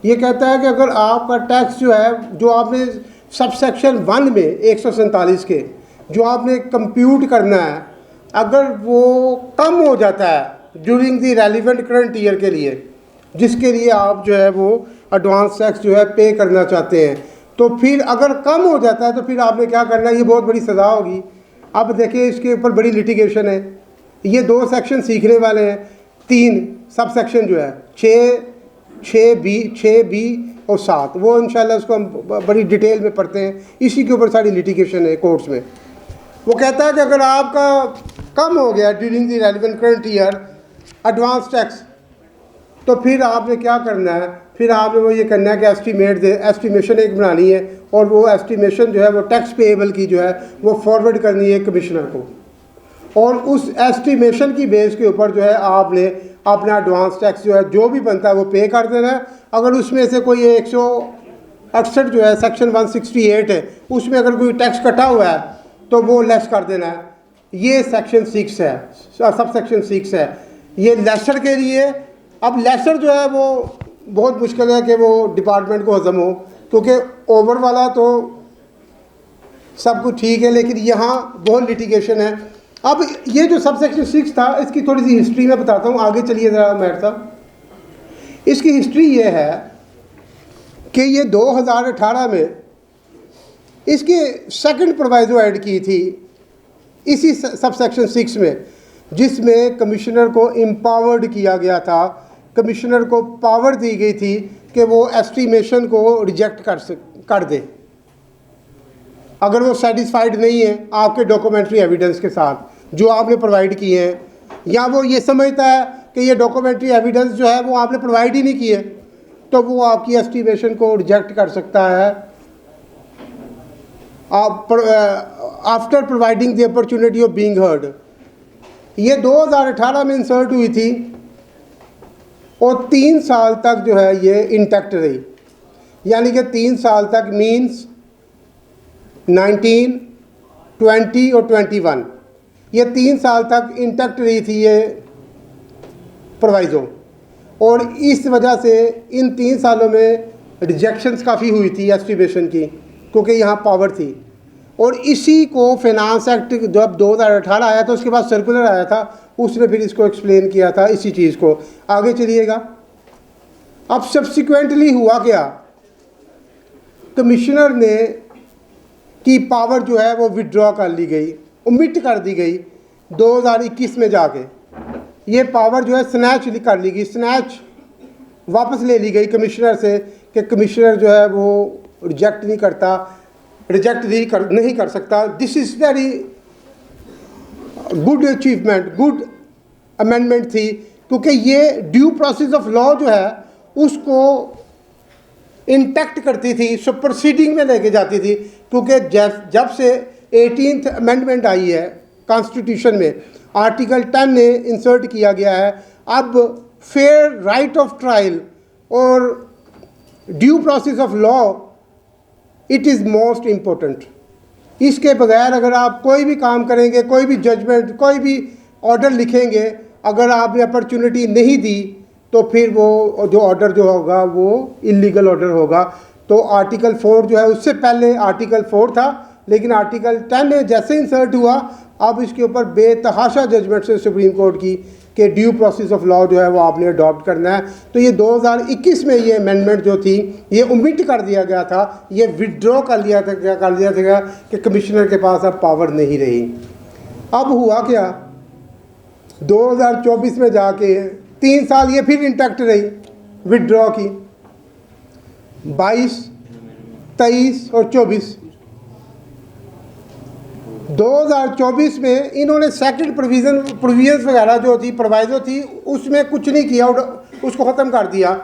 ये कहता है कि अगर आपका टैक्स जो है जो आपने सब सेक्शन 1 में 147 के जो आपने कंप्यूट करना है, अगर वो कम हो जाता है during the relevant current year के लिए, जिसके लिए आप जो है वो एडवांस टैक्स जो है पे करना चाहते हैं, तो फिर अगर कम हो जाता है तो फिर आपने क्या करना है, ये बहुत बड़ी सज़ा होगी। अब देखिए इसके ऊपर बड़ी लिटिगेशन है। ये 2 सेक्शन सीखने वाले हैं, 3 सब सेक्शन जो है 6B और 7, वो इंशाल्लाह उसको हम बड़ी डिटेल में पढ़ते हैं। इसी के ऊपर सारी लिटिगेशन है कोर्ट्स में। वो कहता है कि अगर आपका कम हो गया during the relevant current year advance tax, तो फिर आपने क्या करना है, फिर आपने वो ये करना है कि एस्टिमेशन एक बनानी है, और वो एस्टिमेशन जो है वो टैक्स पेएबल की जो है वो फॉरवर्ड करनी है कमिश्नर को, और उस एस्टिमेशन की बेस के ऊपर जो है आपने अपना एडवांस टैक्स जो है जो भी बनता है वो पे कर देना है। अगर उसमें से कोई 168 जो है सेक्शन 168 है उसमें अगर कोई टैक्स कटा हुआ है तो वो लेस कर देना है। ये सेक्शन 6 है, सब सेक्शन 6 है ये लेसर के लिए। अब लेसर जो है वो बहुत मुश्किल है कि वो डिपार्टमेंट को हजम हो, क्योंकि ओवर वाला तो सब कुछ ठीक है, लेकिन यहाँ बहुत लिटिगेशन है। अब ये जो सब सेक्शन 6 था इसकी थोड़ी सी हिस्ट्री मैं बताता हूँ, आगे चलिए ज़रा मेहर साहब। इसकी हिस्ट्री ये है कि ये 2018 में इसकी सेकंड प्रोवाइजो ऐड की थी इसी सब सेक्शन 6 में, जिसमें कमिश्नर को एम्पावर्ड किया गया था। कमिश्नर को पावर दी गई थी कि वो एस्टीमेशन को रिजेक्ट कर दे अगर वो सेटिस्फाइड नहीं है आपके डॉक्यूमेंट्री एविडेंस के साथ जो आपने प्रोवाइड किए हैं, या वो ये समझता है कि ये डॉक्यूमेंट्री एविडेंस जो है वो आपने प्रोवाइड ही नहीं किए, तो वो आपकी एस्टीमेशन को रिजेक्ट कर सकता है after providing the opportunity of being heard. ये 2018 में इंसर्ट हुई थी और 3 साल तक जो है ये इंटैक्ट रही, यानी कि 3 साल तक मीन्स 19, 20 और 21, ये 3 साल तक इंटैक्ट रही थी ये प्रोवाइज़ो। और इस वजह से इन 3 सालों में रिजेक्शंस काफ़ी हुई थी एस्टिमेशन की, क्योंकि यहाँ पावर थी। और इसी को फाइनेंस एक्ट जब 2018 आया था उसके बाद सर्कुलर आया था, उसने फिर इसको एक्सप्लेन किया था इसी चीज़ को। आगे चलिएगा। अब सब्सिक्वेंटली हुआ क्या, कमिश्नर ने की पावर जो है वो विड्रॉ कर ली गई, ओमिट कर दी गई 2021 में जाके। ये पावर जो है स्नैच कर ली गई, स्नैच वापस ले ली गई कमिश्नर से कि कमिश्नर जो है वो रिजेक्ट नहीं कर सकता। This is very good achievement, good amendment थी, क्योंकि ये ड्यू प्रोसेस ऑफ लॉ जो है उसको इंटैक्ट करती थी, सुपरसीडिंग में लेके जाती थी। क्योंकि जब से 18th अमेंडमेंट आई है कॉन्स्टिट्यूशन में, आर्टिकल 10 ने इंसर्ट किया गया है, अब फेयर राइट ऑफ ट्रायल और due process of law it is most important. इसके बगैर अगर आप कोई भी काम करेंगे, कोई भी जजमेंट, कोई भी ऑर्डर लिखेंगे, अगर आपने अपॉर्चुनिटी नहीं दी तो फिर वो जो ऑर्डर जो होगा वो इलीगल ऑर्डर होगा। तो आर्टिकल 4 जो है, उससे पहले आर्टिकल 4 था, लेकिन आर्टिकल 10 में जैसे इंसर्ट हुआ अब इसके ऊपर बेतहाशा जजमेंट से सुप्रीम कोर्ट की कि ड्यू प्रोसेस ऑफ लॉ जो है वो आपने अडॉप्ट करना है। तो ये 2021 में ये अमेंडमेंट जो थी ये ओमिट कर दिया गया था, ये विड्रॉ कर दिया था कि कमिश्नर के पास अब पावर नहीं रही। अब हुआ क्या, 2024 में जाके 3 साल ये फिर इंटैक्ट रही विड्रॉ की, 22, 23 और 24। 2024 में इन्होंने सेकंड प्रोविजंस वगैरह जो थी प्रोवाइजो थी उसमें कुछ नहीं किया और उसको ख़त्म कर दिया।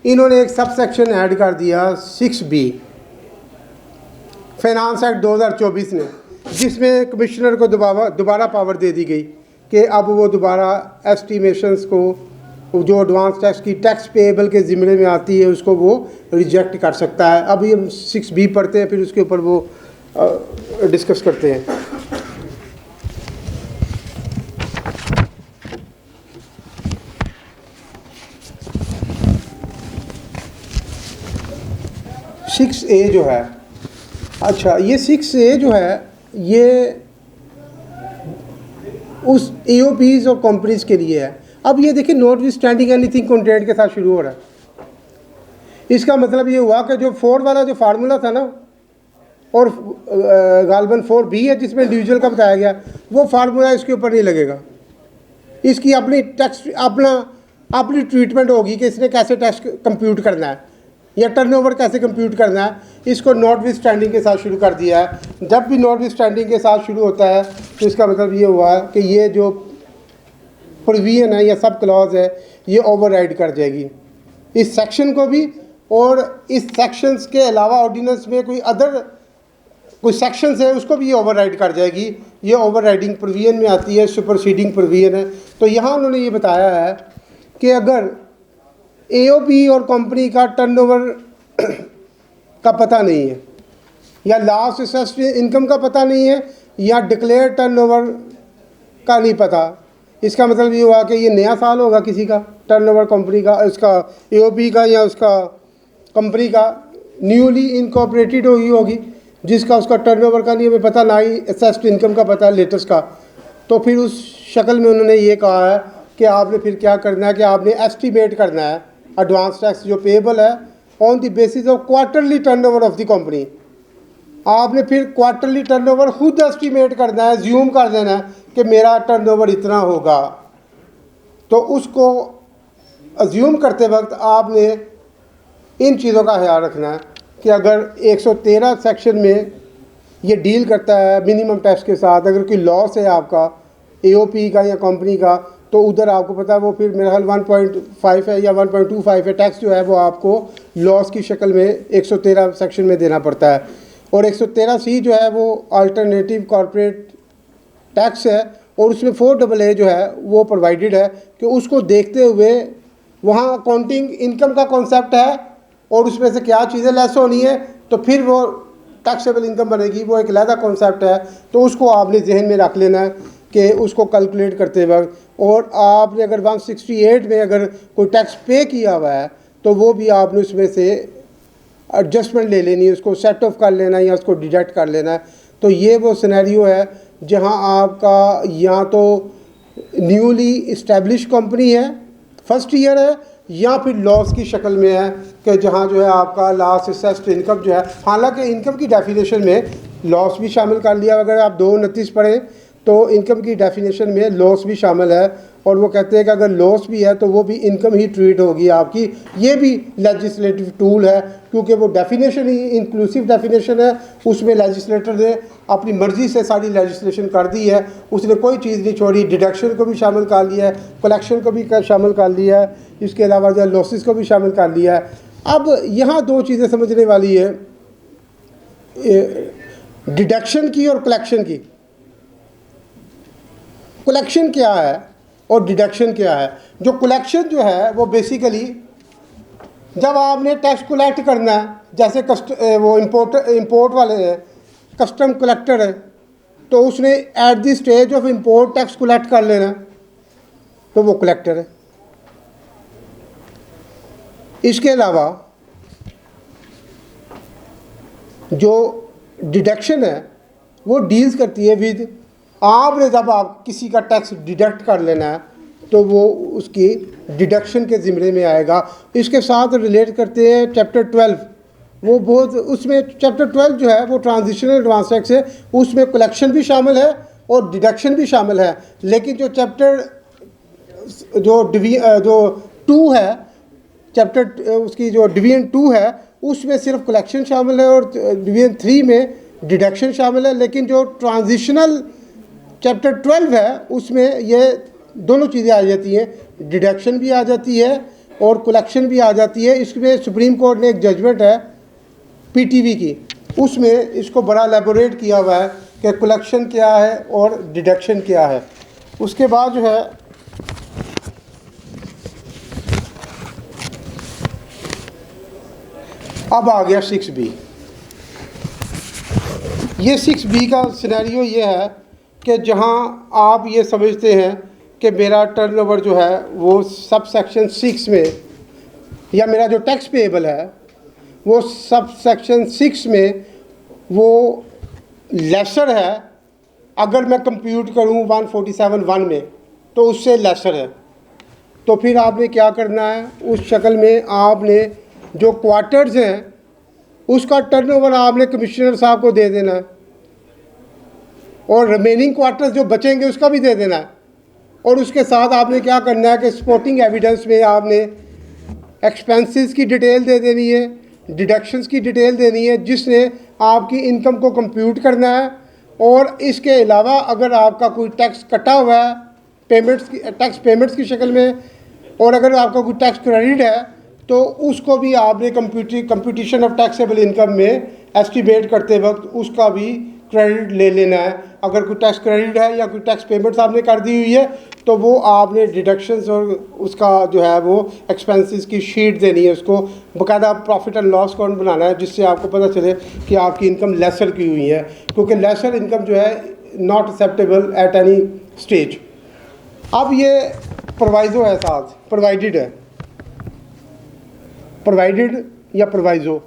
इन्होंने एक सब सेक्शन ऐड कर दिया 6B फाइनेंस एक्ट 2024 ने, जिसमें कमिश्नर को दोबारा पावर दे दी गई कि अब वो दोबारा एस्टिमेशंस को जो एडवांस टैक्स की टैक्स पेएबल के ज़िम्मे में आती है उसको वो रिजेक्ट कर सकता है। अभी हम 6B पढ़ते हैं, फिर उसके ऊपर वो डिस्कस करते हैं। सिक्स ए जो है, अच्छा ये 6A जो है ये उस AOPs और कंपनीज के लिए है। अब ये देखिए not with standing anything content के साथ शुरू हो रहा है। इसका मतलब ये हुआ कि जो 4 वाला जो फार्मूला था ना, और गालबन 4B है जिसमें इंडिविजुअल का बताया गया, वो फार्मूला इसके ऊपर नहीं लगेगा। इसकी अपनी टैक्स अपनी ट्रीटमेंट होगी कि इसने कैसे टैक्स कंप्यूट करना है या टर्नओवर कैसे कंप्यूट करना है। इसको नॉट विद स्टैंडिंग के साथ शुरू कर दिया है। जब भी नॉट विद स्टैंडिंग के साथ शुरू होता है तो इसका मतलब ये हुआ कि ये जो प्रोविजन है या सब क्लॉज है ये ओवरराइड कर जाएगी इस सेक्शन को भी, और इस सेक्शंस के अलावा ऑर्डिनेंस में कोई सेक्शंस है उसको भी ये ओवरराइड कर जाएगी। ये ओवरराइडिंग प्रोविजन में आती है, सुपरसीडिंग प्रोविजन है। तो यहाँ उन्होंने ये बताया है कि अगर AOP और कंपनी का टर्नओवर का पता नहीं है या लास्ट असेस्ड इनकम का पता नहीं है या डिक्लेयर टर्नओवर का नहीं पता, इसका मतलब ये हुआ कि ये नया साल होगा किसी का टर्नओवर कंपनी का, इसका AOP का या उसका कंपनी का न्यूली इनकॉर्पोरेटेड होगी जिसका उसका टर्नओवर का नहीं हमें पता, ना ही असेस्ड इनकम का पता लेटेस्ट का। तो फिर उस शक्ल में उन्होंने ये कहा है कि आपने फिर क्या करना है कि आपने एस्टिमेट करना है एडवांस टैक्स जो पेएबल है on the basis of quarterly turnover of the company. आपने फिर क्वार्टरली टर्नओवर खुद एस्टिमेट करना है, ज्यूम कर देना है कि मेरा टर्नओवर इतना होगा। तो उसको अज्यूम करते वक्त आपने इन चीज़ों का ख्याल रखना है कि अगर 113 सेक्शन में ये डील करता है मिनिमम टैक्स के साथ, अगर कोई लॉस है आपका AOP का या कंपनी का, तो उधर आपको पता है वो फिर मेरा ख्याल 1.5 है या 1.25 है टैक्स जो है वो आपको लॉस की शक्ल में 113 सेक्शन में देना पड़ता है। और 113C जो है वो अल्टरनेटिव कॉर्पोरेट टैक्स है और उसमें 4AA जो है वो प्रोवाइडेड है कि उसको देखते हुए वहाँ अकाउंटिंग इनकम का कॉन्सेप्ट है और उसमें से क्या चीज़ें लेस होनी है तो फिर वो टैक्सेबल इनकम बनेगी, वो एक अलग कॉन्सेप्ट है। तो उसको आपने जहन में रख लेना है कि उसको कैलकुलेट करते वक्त, और आपने अगर 168 में अगर कोई टैक्स पे किया हुआ है तो वो भी आपने उसमें से एडजस्टमेंट ले लेनी है, उसको सेट ऑफ कर लेना है या उसको डिडक्ट कर लेना है। तो ये वो सिनेरियो है जहां आपका या तो न्यूली इस्टेब्लिश कंपनी है, फर्स्ट ईयर है, या फिर लॉस की शक्ल में है कि जहां जो है आपका लास्ट असेस्ड इनकम जो है, हालांकि इनकम की डेफिनेशन में लॉस भी शामिल कर लिया। अगर आप 229 पढ़ें तो इनकम की डेफिनेशन में लॉस भी शामिल है और वो कहते हैं कि अगर लॉस भी है तो वो भी इनकम ही ट्रीट होगी आपकी। ये भी लेजिस्लेटिव टूल है क्योंकि वो डेफिनेशन ही इंक्लूसिव डेफिनेशन है, उसमें लेजिस्लेटर ने अपनी मर्ज़ी से सारी लेजिस्लेशन कर दी है, उसने कोई चीज़ नहीं छोड़ी। डिडक्शन को भी शामिल कर लिया है, कलेक्शन को भी शामिल कर लिया है, इसके अलावा जो लॉसेस को भी शामिल कर लिया है। अब यहाँ दो चीज़ें समझने वाली है, डिडक्शन की और कलेक्शन की। कलेक्शन क्या है और डिडक्शन क्या है? जो कलेक्शन जो है वो बेसिकली जब आपने टैक्स कलेक्ट करना है, जैसे वो इंपोर्ट वाले हैं, कस्टम कलेक्टर है, तो उसने at the stage of import tax collect कर लेना, तो वो कलेक्टर है। इसके अलावा जो डिडक्शन है वो डील्स करती है विद, आपने जब आप किसी का टैक्स डिडक्ट कर लेना है तो वो उसकी डिडक्शन के ज़िम्मे में आएगा। इसके साथ रिलेट करते हैं चैप्टर 12, वो बहुत, उसमें चैप्टर 12 जो है वो ट्रांजिशनल एडवांस टैक्स है, उसमें कलेक्शन भी शामिल है और डिडक्शन भी शामिल है। लेकिन जो चैप्टर जो 2 है, चैप्टर उसकी जो डिवीजन 2 है उसमें सिर्फ कलेक्शन शामिल है और डिवीजन 3 में डिडक्शन शामिल है, लेकिन जो ट्रांजिशनल चैप्टर 12 है उसमें ये दोनों चीज़ें आ जाती हैं, डिडक्शन भी आ जाती है और कलेक्शन भी आ जाती है। इसमें सुप्रीम कोर्ट ने एक जजमेंट है पीटीवी की, उसमें इसको बड़ा एलेबोरेट किया हुआ है कि कलेक्शन क्या है और डिडक्शन क्या है। उसके बाद जो है अब आ गया 6B। ये 6B का सिनेरियो ये है कि जहां आप ये समझते हैं कि मेरा टर्नओवर जो है वो सब सेक्शन 6 में, या मेरा जो टैक्स पेएबल है वो सब सेक्शन 6 में वो लेसर है। अगर मैं कंप्यूट करूं 147(1) में तो उससे लेसर है। तो फिर आपने क्या करना है, उस शक्ल में आपने जो क्वार्टर्स हैं उसका टर्नओवर आपने कमिश्नर साहब को दे देना है और रिमेनिंग क्वार्टर्स जो बचेंगे उसका भी दे देना है। और उसके साथ आपने क्या करना है कि सपोर्टिंग एविडेंस में आपने एक्सपेंसेस की डिटेल दे देनी है, डिडक्शंस की डिटेल देनी है, जिसने आपकी इनकम को कंप्यूट करना है। और इसके अलावा अगर आपका कोई टैक्स कटा हुआ है टैक्स पेमेंट्स की शक्ल में, और अगर आपका कोई टैक्स क्रेडिट है तो उसको भी आपने कंप्यूटेशन ऑफ टैक्सेबल इनकम में एस्टिमेट करते वक्त उसका भी क्रेडिट ले लेना है। अगर कोई टैक्स क्रेडिट है या कोई टैक्स पेमेंट्स आपने कर दी हुई है तो वो आपने डिडक्शंस और उसका जो है वो एक्सपेंसेस की शीट देनी है, उसको बाकायदा प्रॉफिट एंड लॉस अकाउंट बनाना है, जिससे आपको पता चले कि आपकी इनकम लेसर की हुई है, क्योंकि लेसर इनकम जो है not acceptable at any stage. अब ये प्रोवाइज़ो है, साथ प्रोवाइडेड है, प्रोवाइडेड या प्रोवाइज़ो,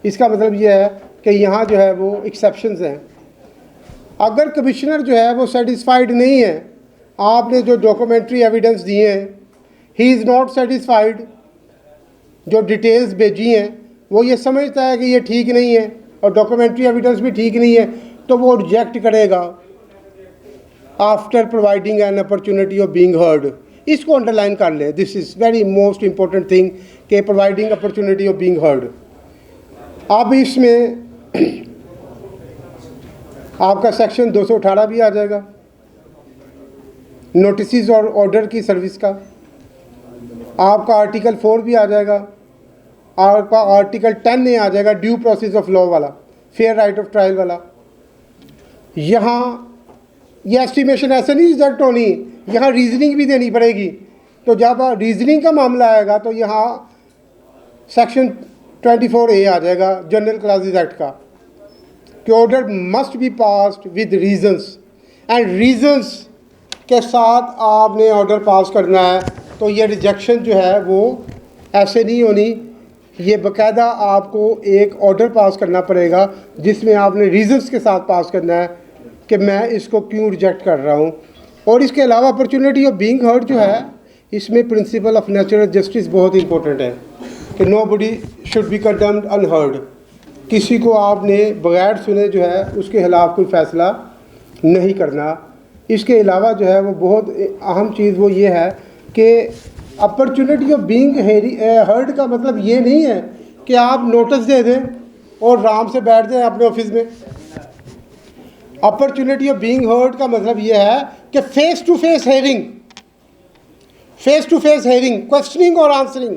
इसका मतलब ये है कि यहाँ जो है वो एक्सेप्शंस हैं। अगर कमिश्नर जो है वो सेटिस्फाइड नहीं है, आपने जो डॉक्यूमेंट्री एविडेंस दिए हैं, ही इज़ नॉट सेटिस्फाइड, जो डिटेल्स भेजी हैं वो ये समझता है कि ये ठीक नहीं है और डॉक्यूमेंट्री एविडेंस भी ठीक नहीं है, तो वो रिजेक्ट करेगा after providing an opportunity of being heard. इसको अंडरलाइन कर लें, this is very most important thing कि providing opportunity of being heard. अब इसमें आपका सेक्शन 218 भी आ जाएगा, नोटिस और ऑर्डर की सर्विस का। आपका आर्टिकल 4 भी आ जाएगा, आपका आर्टिकल 10 नहीं आ जाएगा, ड्यू प्रोसेस ऑफ लॉ वाला, फेयर राइट ऑफ ट्रायल वाला। यहाँ ये एस्टिमेशन ऐसे नहीं रिजेक्ट होनी, यहाँ रीजनिंग भी देनी पड़ेगी। तो जब रीजनिंग का मामला आएगा तो यहाँ सेक्शन 24A आ जाएगा जनरल क्लासेस एक्ट का, कि order must be passed with reasons, and reasons के साथ आपने ऑर्डर पास करना है। तो ये रिजेक्शन जो है वो ऐसे नहीं होनी, ये बाकायदा आपको एक ऑर्डर पास करना पड़ेगा जिसमें आपने रीजंस के साथ पास करना है कि मैं इसको क्यों रिजेक्ट कर रहा हूँ। और इसके अलावा अपॉर्चुनिटी ऑफ बीइंग हर्ड जो है, इसमें प्रिंसिपल ऑफ नेचुरल जस्टिस बहुत इंपॉर्टेंट है कि nobody should be condemned unheard. किसी को आपने बगैर सुने जो है उसके खिलाफ कोई फ़ैसला नहीं करना। इसके अलावा जो है वो बहुत अहम चीज़ वो ये है कि अपॉर्चुनिटी ऑफ बीइंग हर्ड का मतलब ये नहीं है कि आप नोटिस दे दें और आराम से बैठ जाएं अपने ऑफिस में। अपॉर्चुनिटी ऑफ बीइंग हर्ड का मतलब ये है कि face to face hearing, questioning और आंसरिंग।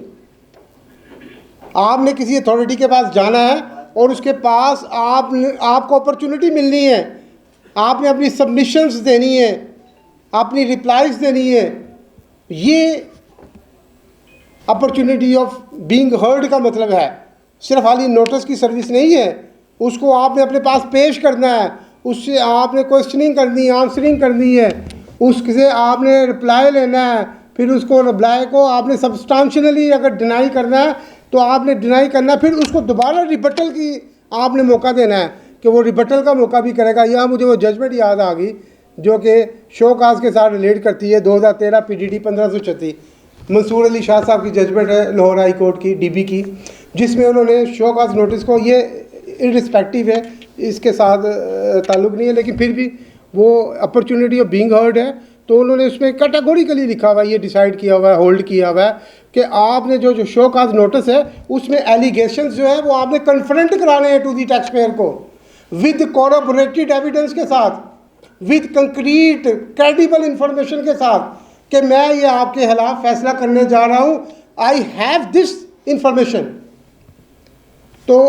आपने किसी अथॉरिटी के पास जाना है और उसके पास आपको अपॉर्चुनिटी मिलनी है, आपने अपनी सबमिशंस देनी है, अपनी रिप्लाईज देनी है। ये अपॉर्चुनिटी ऑफ बीइंग हर्ड का मतलब है। सिर्फ खाली नोटिस की सर्विस नहीं है, उसको आपने अपने पास पेश करना है, उससे आपने क्वेश्चनिंग करनी है, आंसरिंग करनी है, उससे आपने रिप्लाई लेना है, फिर उसको रिप्लाई को आपने सब्सटेंशियली अगर डिनाई करना है तो आपने डिनाई करना, फिर उसको दोबारा रिबटल की आपने मौका देना है कि वो रिबटल का मौका भी करेगा। यहाँ मुझे वो जजमेंट याद आ गई जो कि शोकाज के साथ रिलेट करती है, 2013 PDD 1536, मंसूर अली शाह साहब की जजमेंट है लाहौर हाई कोर्ट की DB की, जिसमें उन्होंने शोकाज नोटिस को, ये इररिस्पेक्टिव है, इसके साथ ताल्लुक़ नहीं है, लेकिन फिर भी वो अपॉर्चुनिटी ऑफ बीइंग हर्ड है, तो उन्होंने उसमें कैटेगोरिकली लिखा हुआ है, ये डिसाइड किया हुआ है, होल्ड किया हुआ है कि आपने जो शो काज नोटिस है उसमें एलिगेशंस जो है वो आपने कन्फ्रंट कराने हैं टू दी टैक्स पेयर को। विद कॉरोबोरेटेड एविडेंस के साथ, विद कंक्रीट क्रेडिबल इंफॉर्मेशन के साथ कि मैं ये आपके खिलाफ फैसला करने जा रहा हूँ, आई हैव दिस इंफॉर्मेशन। तो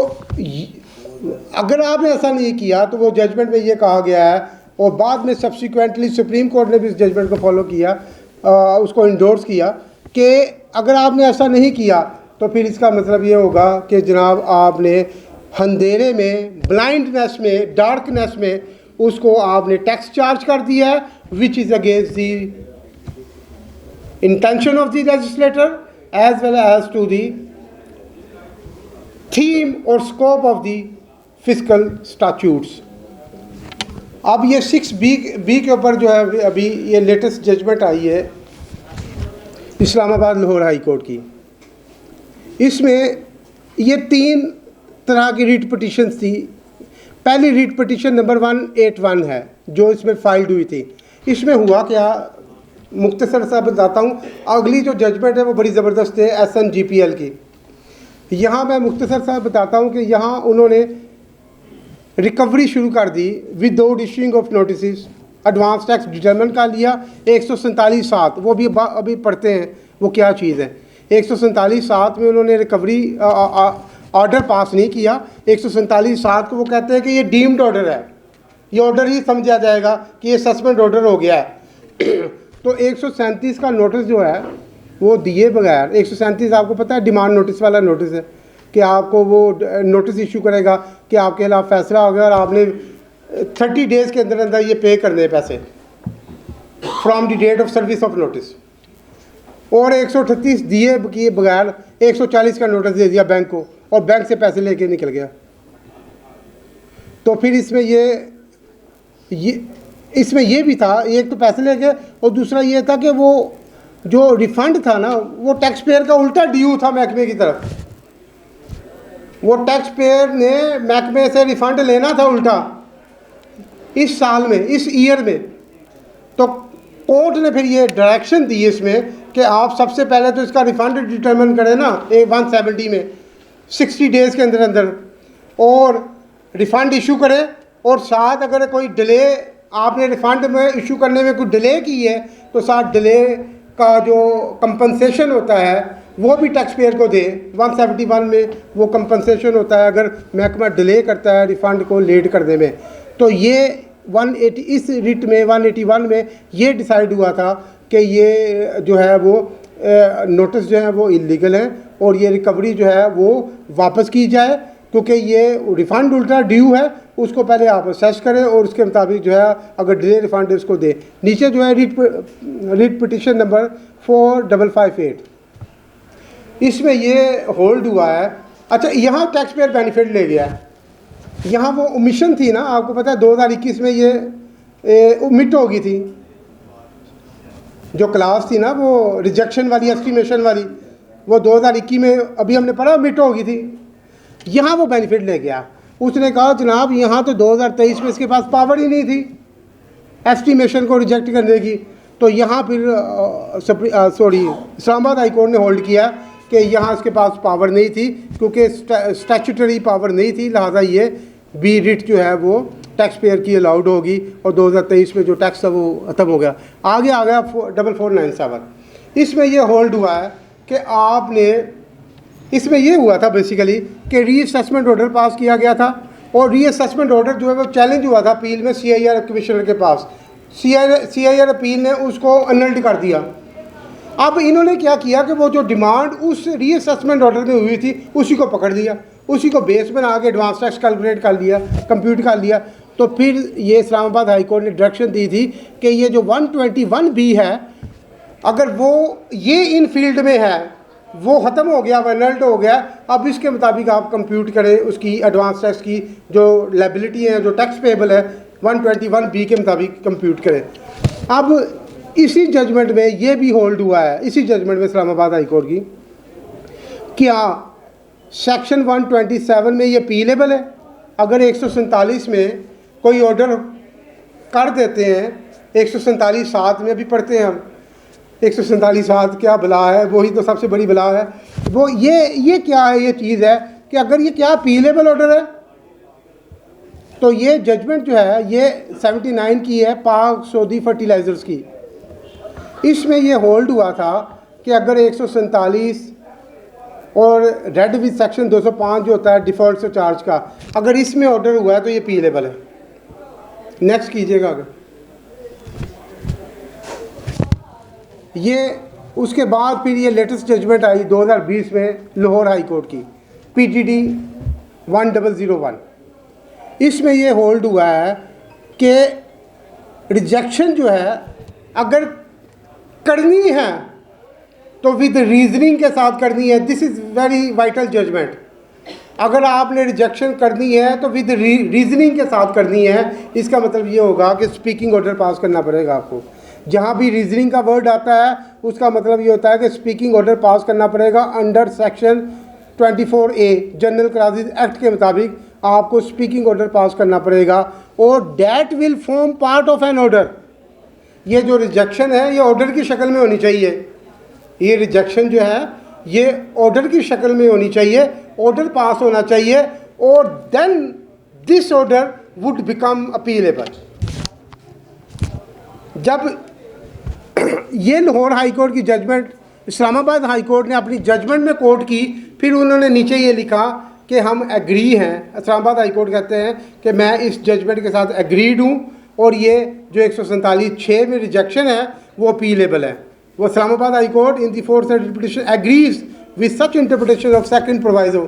अगर आपने ऐसा नहीं किया तो वो जजमेंट में ये कहा गया है, और बाद में सब्सिक्वेंटली सुप्रीम कोर्ट ने भी इस जजमेंट को फॉलो किया, उसको इंडोर्स किया कि अगर आपने ऐसा नहीं किया तो फिर इसका मतलब ये होगा कि जनाब आपने अंधेरे में, ब्लाइंडनेस में, डार्कनेस में उसको आपने टैक्स चार्ज कर दिया है, which is against the intention of the legislator as well as to the theme और scope of the fiscal statutes. अब ये 6B के ऊपर जो है अभी ये लेटेस्ट जजमेंट आई है इस्लामाबाद लाहौर हाई कोर्ट की। इसमें ये 3 तरह की रीट पटिशन्स थी। पहली रीट पटिशन नंबर 181 है जो इसमें फाइल्ड हुई थी। इसमें हुआ क्या, मुख्तसर सा बताता हूँ। अगली जो जजमेंट है वो बड़ी ज़बरदस्त है SNGPL की। यहाँ मैं मुख्तसर सा बताता हूँ कि यहाँ उन्होंने रिकवरी शुरू कर दी without issuing of notice. Advance tax determine कर लिया 147(7), वो भी अभी पढ़ते हैं वो क्या चीज़ है। 147(7) में उन्होंने रिकवरी ऑर्डर पास नहीं किया। 147(7) को वो कहते हैं कि ये डीम्ड ऑर्डर है, ये ऑर्डर ही समझा जाएगा कि ये सस्पेंड ऑर्डर हो गया है। तो 137 का नोटिस जो है वो दिए बगैर, 137 आपको पता है डिमांड नोटिस वाला नोटिस है कि आपको वो नोटिस इशू करेगा कि आपके खिलाफ फैसला हो गया और आपने 30 डेज़ के अंदर अंदर ये पे करने हैं पैसे from the date of service of notice. और 138 दिए किए बगैर 140 का नोटिस दे दिया बैंक को और बैंक से पैसे लेके निकल गया। तो फिर इसमें ये भी था, एक तो पैसे लेके और दूसरा ये था कि वो जो रिफ़ंड था ना वो टैक्स पेयर का उल्टा ड्यू था महकमे की तरफ। वो टैक्स पेयर ने महकमे से रिफ़ंड लेना था उल्टा इस साल में, इस ईयर में। तो कोर्ट ने फिर ये डायरेक्शन दी इसमें कि आप सबसे पहले तो इसका रिफ़ंड डिटरमिन करें ना 170 में 60 डेज़ के अंदर अंदर, और रिफ़ंड इशू करें। और साथ अगर कोई डिले आपने रिफ़ंड में इशू करने में कोई डिले की है तो साथ डिले का जो कंपनसेशन होता है वो भी टैक्स पेयर को दे। 171 में वो कंपनसेशन होता है अगर महकमा डिले करता है रिफ़ंड को लेट करने में। तो ये 180 इस रिट में 181 में ये डिसाइड हुआ था कि ये जो है वो नोटिस जो है वो इलीगल है और ये रिकवरी जो है वो वापस की जाए, क्योंकि ये रिफ़ंड उल्टा ड्यू है, उसको पहले आप असेस करें और उसके मुताबिक जो है अगर डिले रिफ़ंड है उसको दें। नीचे जो है रिट पिटिशन नंबर 4558, इसमें ये होल्ड हुआ है। अच्छा, यहाँ टैक्स पेयर बेनिफिट ले गया है। यहाँ वो ओमिशन थी ना, आपको पता है 2021 में ये ओमिट हो गई थी, जो क्लास थी ना वो रिजेक्शन वाली, एस्टिमेशन वाली, वो 2021 में अभी हमने पढ़ा ओमिट हो गई थी। यहाँ वो बेनिफिट ले गया। उसने कहा जनाब यहाँ तो 2023 में इसके पास पावर ही नहीं थी एस्टिमेशन को रिजेक्ट करने की। तो यहाँ फिर इस्लामाबाद हाई कोर्ट ने होल्ड किया कि यहाँ इसके पास पावर नहीं थी, क्योंकि स्टैट्यूटरी पावर नहीं थी, लिहाजा ये बी रिट जो है वो टैक्स पेयर की अलाउड होगी और 2023 में जो टैक्स था वो ख़त्म हो गया। आगे आ गया 4497। इसमें ये होल्ड हुआ है कि आपने, इसमें ये हुआ था बेसिकली कि रीअसेसमेंट ऑर्डर पास किया गया था और रीअसेसमेंट ऑर्डर जो है वो चैलेंज हुआ था अपील में CIR कमिश्नर के पास। CIR अपील ने उसको अनल्ड कर दिया। अब इन्होंने क्या किया कि वो जो डिमांड उस रीअसेसमेंट ऑर्डर में हुई थी उसी को पकड़ लिया, उसी को बेस बना के एडवांस टैक्स कैलकुलेट कर लिया, कंप्यूट कर लिया। तो फिर ये इस्लामाबाद हाई कोर्ट ने डायरेक्शन दी थी कि ये जो 121B है, अगर वो ये इन फील्ड में है वो ख़त्म हो गया, वनल्ड हो गया, अब इसके मुताबिक आप कंप्यूट करें उसकी एडवांस टैक्स की जो लायबिलिटी है, जो टैक्स पेबल है 121B के मुताबिक कंप्यूट करें। अब इसी जजमेंट में ये भी होल्ड हुआ है, इसी जजमेंट में इस्लामाबाद हाई कोर्ट की, क्या सेक्शन 127 में ये अपीलेबल है? अगर 147 में कोई ऑर्डर कर देते हैं, 147(7) में भी पढ़ते हैं हम, 147(7) क्या बला है, वही तो सबसे बड़ी बला है। वो ये क्या है, ये चीज़ है कि अगर ये क्या अपीलेबल ऑर्डर है, तो ये जजमेंट जो है ये 79 की है, पाक सऊदी फर्टिलाइज़र्स की। इसमें ये होल्ड हुआ था कि अगर 147 और रेड विद सेक्शन 205 जो होता है डिफ़ॉल्ट से चार्ज का, अगर इसमें ऑर्डर हुआ है तो ये अपीलेबल है। नेक्स्ट कीजिएगा अगर ये उसके बाद फिर ये लेटेस्ट जजमेंट आई 2020 में लाहौर हाई कोर्ट की PGD 1001। इसमें ये होल्ड हुआ है कि रिजेक्शन जो है अगर करनी है तो विद रीजनिंग के साथ करनी है। This is very vital judgment. अगर आपने रिजेक्शन करनी है तो विद रीजनिंग के साथ करनी है। इसका मतलब ये होगा कि स्पीकिंग ऑर्डर पास करना पड़ेगा आपको। जहाँ भी रीजनिंग का वर्ड आता है उसका मतलब ये होता है कि स्पीकिंग ऑर्डर पास करना पड़ेगा under section 24A General Clauses Act के मुताबिक आपको स्पीकिंग ऑर्डर पास करना पड़ेगा और that will form part of an order. ये जो रिजेक्शन है ये ऑर्डर की शक्ल में होनी चाहिए। ये रिजेक्शन जो है ये ऑर्डर की शक्ल में होनी चाहिए, ऑर्डर पास होना चाहिए और then this order would become appealable. जब ये लाहौर हाई कोर्ट की जजमेंट इस्लामाबाद हाई कोर्ट ने अपनी जजमेंट में कोर्ट की, फिर उन्होंने नीचे ये लिखा कि हम एग्री हैं। इस्लामाबाद हाई कोर्ट कहते हैं कि मैं इस जजमेंट के साथ एग्रीड हूँ और ये जो 147(6) में रिजेक्शन है वो अपीलेबल है। वो Islamabad High court in the fourth interpretation agrees with such interpretation of second proviso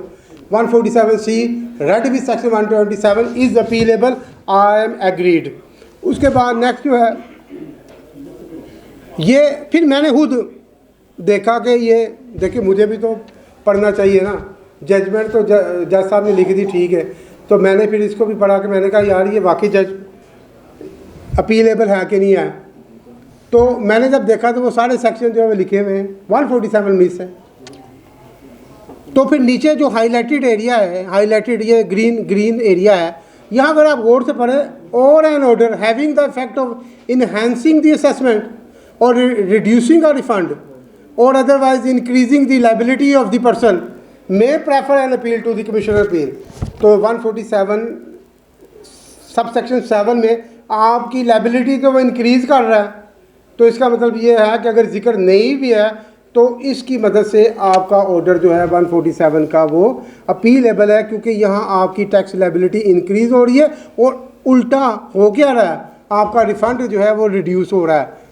147C read with section 127 is appealable. I am agreed. उसके बाद नेक्स्ट जो है ये फिर मैंने खुद देखा कि ये देखिए मुझे भी तो पढ़ना चाहिए ना। जजमेंट तो जज साहब ने लिखी थी, ठीक है, तो मैंने फिर इसको भी पढ़ा कि मैंने कहा यार ये वाकई जज अपीलेबल है कि नहीं है। तो मैंने जब देखा तो वो सारे सेक्शन जो है वो लिखे हुए हैं 147 मिस है। तो फिर नीचे जो हाईलाइटेड एरिया है, हाईलाइटेड ये ग्रीन एरिया है, यहाँ अगर आप गौर से पढ़ें और an order having the effect of enhancing the assessment or reducing a refund or otherwise increasing the liability of the person may prefer an appeal to the commissioner appeal। तो 147 subsection 7 में आपकी लाइबिलिटी तो वो increase कर रहा है, तो इसका मतलब ये है कि अगर जिक्र नहीं भी है तो इसकी मदद से आपका ऑर्डर जो है 147 का वो अपीलेबल है, क्योंकि यहाँ आपकी टैक्स लाइबिलिटी इंक्रीज़ हो रही है और उल्टा हो क्या रहा है, आपका रिफ़ंड जो है वो रिड्यूस हो रहा है।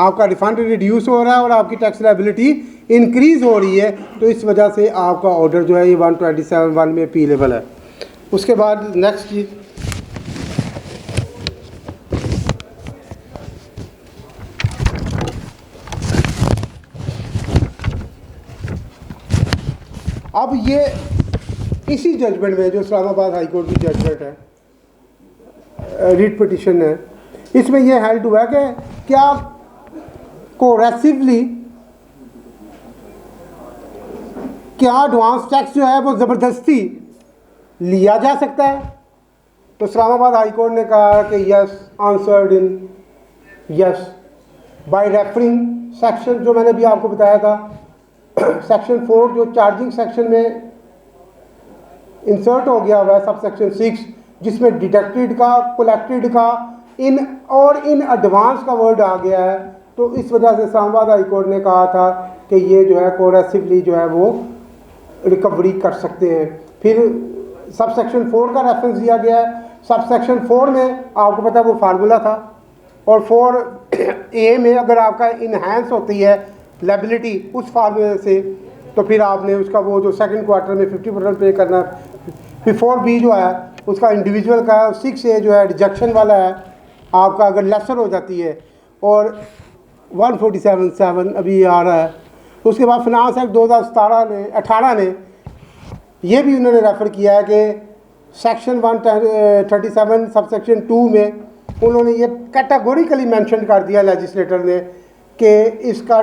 आपका रिफ़ंड रिड्यूस हो रहा है और आपकी टैक्स लाइबिलिटी इंक्रीज़ हो रही है, तो इस वजह से आपका ऑर्डर जो है ये 127(1) में अपीलेबल है। उसके बाद नेक्स्ट चीज़ अब ये इसी जजमेंट में जो इस्लामाबाद हाई कोर्ट की जजमेंट है, रीट पिटिशन है, इसमें यह हेल्ड हुआ कि क्या कोरेसिवली क्या एडवांस टैक्स जो है वो ज़बरदस्ती लिया जा सकता है। तो इस्लामाबाद हाई कोर्ट ने कहा कि yes, answered in yes bye referring section जो मैंने भी आपको बताया था सेक्शन 4 जो चार्जिंग सेक्शन में इंसर्ट हो गया हुआ है, सब सेक्शन 6 जिसमें डिडक्टेड का, कलेक्टेड का, इन एडवांस का वर्ड आ गया है। तो इस वजह से इस्लामाबाद हाई कोर्ट ने कहा था कि ये जो है कोरेसिवली जो है वो रिकवरी कर सकते हैं। फिर सब सेक्शन 4 का रेफरेंस दिया गया है। सब सेक्शन 4 में आपको पता है वो फार्मूला था, और 4A में अगर आपका इन्हेंस होती है लायबिलिटी उस फार्मूले से, तो फिर आपने उसका वो जो सेकंड क्वार्टर में 50% पे करना। फिर 4B जो है उसका इंडिविजुअल का, 6A जो है रिजेक्शन वाला है, आपका अगर लेसर हो जाती है, और 147(7) अभी आ रहा है। उसके बाद फिनांस एक्ट 2018 ने ये भी उन्होंने रेफ़र किया है कि सेक्शन 137 सब सेक्शन 2 में उन्होंने ये कैटेगोरिकली मेंशन कर दिया लेजिस्लेटर ने कि इसका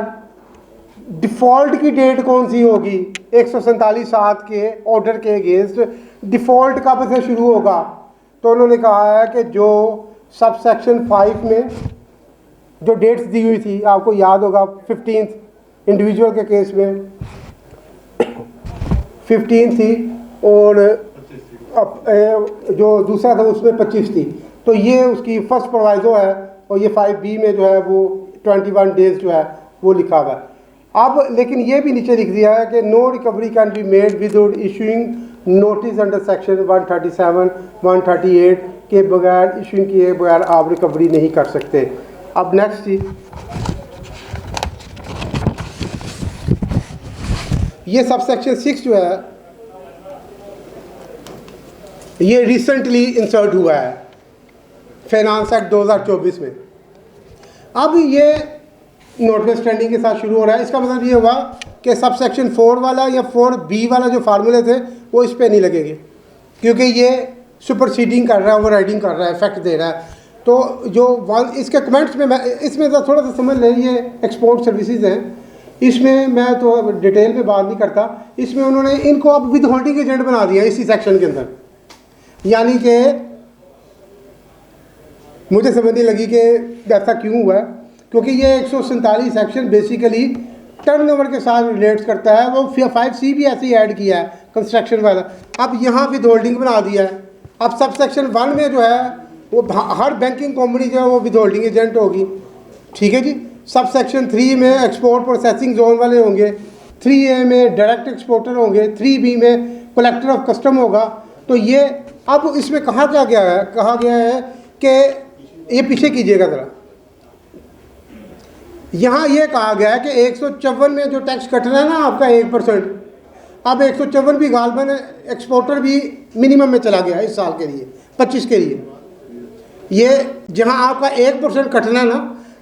डिफ़ॉल्ट की डेट कौन सी होगी। 147(7) के ऑर्डर के अगेंस्ट डिफ़ॉल्ट कब से शुरू होगा। तो उन्होंने कहा है कि जो सब सेक्शन 5 में जो डेट्स दी हुई थी, आपको याद होगा 15 इंडिविजुअल के केस में 15 थी और जो दूसरा था उसमें 25 थी, तो ये उसकी फर्स्ट प्रोवाइजो है और ये 5B में जो है वो 21 डेज जो है वो लिखा हुआ है। अब लेकिन ये भी नीचे लिख दिया है कि no recovery can be made without issuing notice under section 137, 138 के बगैर इशूइंग किए बगैर आप रिकवरी नहीं कर सकते। अब नेक्स्ट जी, ये सब सेक्शन 6 जो है ये रिसेंटली इंसर्ट हुआ है फाइनेंस एक्ट 2024 में। अब ये नॉटवेस्टैंडिंग के साथ शुरू हो रहा है। इसका मतलब ये हुआ कि सब सेक्शन 4 वाला या 4B वाला जो फार्मूले थे वो इस पे नहीं लगेंगे, क्योंकि ये सुपरसीडिंग कर रहा है, ओवर राइडिंग कर रहा है, इफेक्ट दे रहा है। तो जो इसके कमेंट्स में मैं इसमें तो थोड़ा सा समझ लें, ये एक्सपोर्ट सर्विसेज हैं, इसमें मैं तो डिटेल में बात नहीं करता। इसमें उन्होंने इनको अब विद होल्डिंग एजेंट बना दिया इसी सेक्शन के अंदर, यानी कि मुझे समझ नहीं लगी कि ऐसा क्यों हुआ है, क्योंकि ये 147 सेक्शन बेसिकली टर्नओवर के साथ रिलेट्स करता है। वो 5C भी ऐसे ही ऐड किया है कंस्ट्रक्शन वाला, अब यहाँ विद होल्डिंग बना दिया है। अब सब सेक्शन 1 में जो है वो हर बैंकिंग कंपनी जो है वो विद होल्डिंग एजेंट होगी, ठीक है जी। सब सेक्शन 3 में एक्सपोर्ट प्रोसेसिंग जोन वाले होंगे, 3A में डायरेक्ट एक्सपोर्टर होंगे, 3B में कलेक्टर ऑफ कस्टम होगा। तो ये अब इसमें कहा गया है कि ये पीछे कीजिएगा ज़रा, यहाँ ये कहा गया है कि 154 में जो टैक्स कट रहा है ना आपका 1%, अब 154 भी गालबन एक्सपोर्टर भी मिनिमम में चला गया इस साल के लिए 25 के लिए। ये जहाँ आपका 1% कटना ना,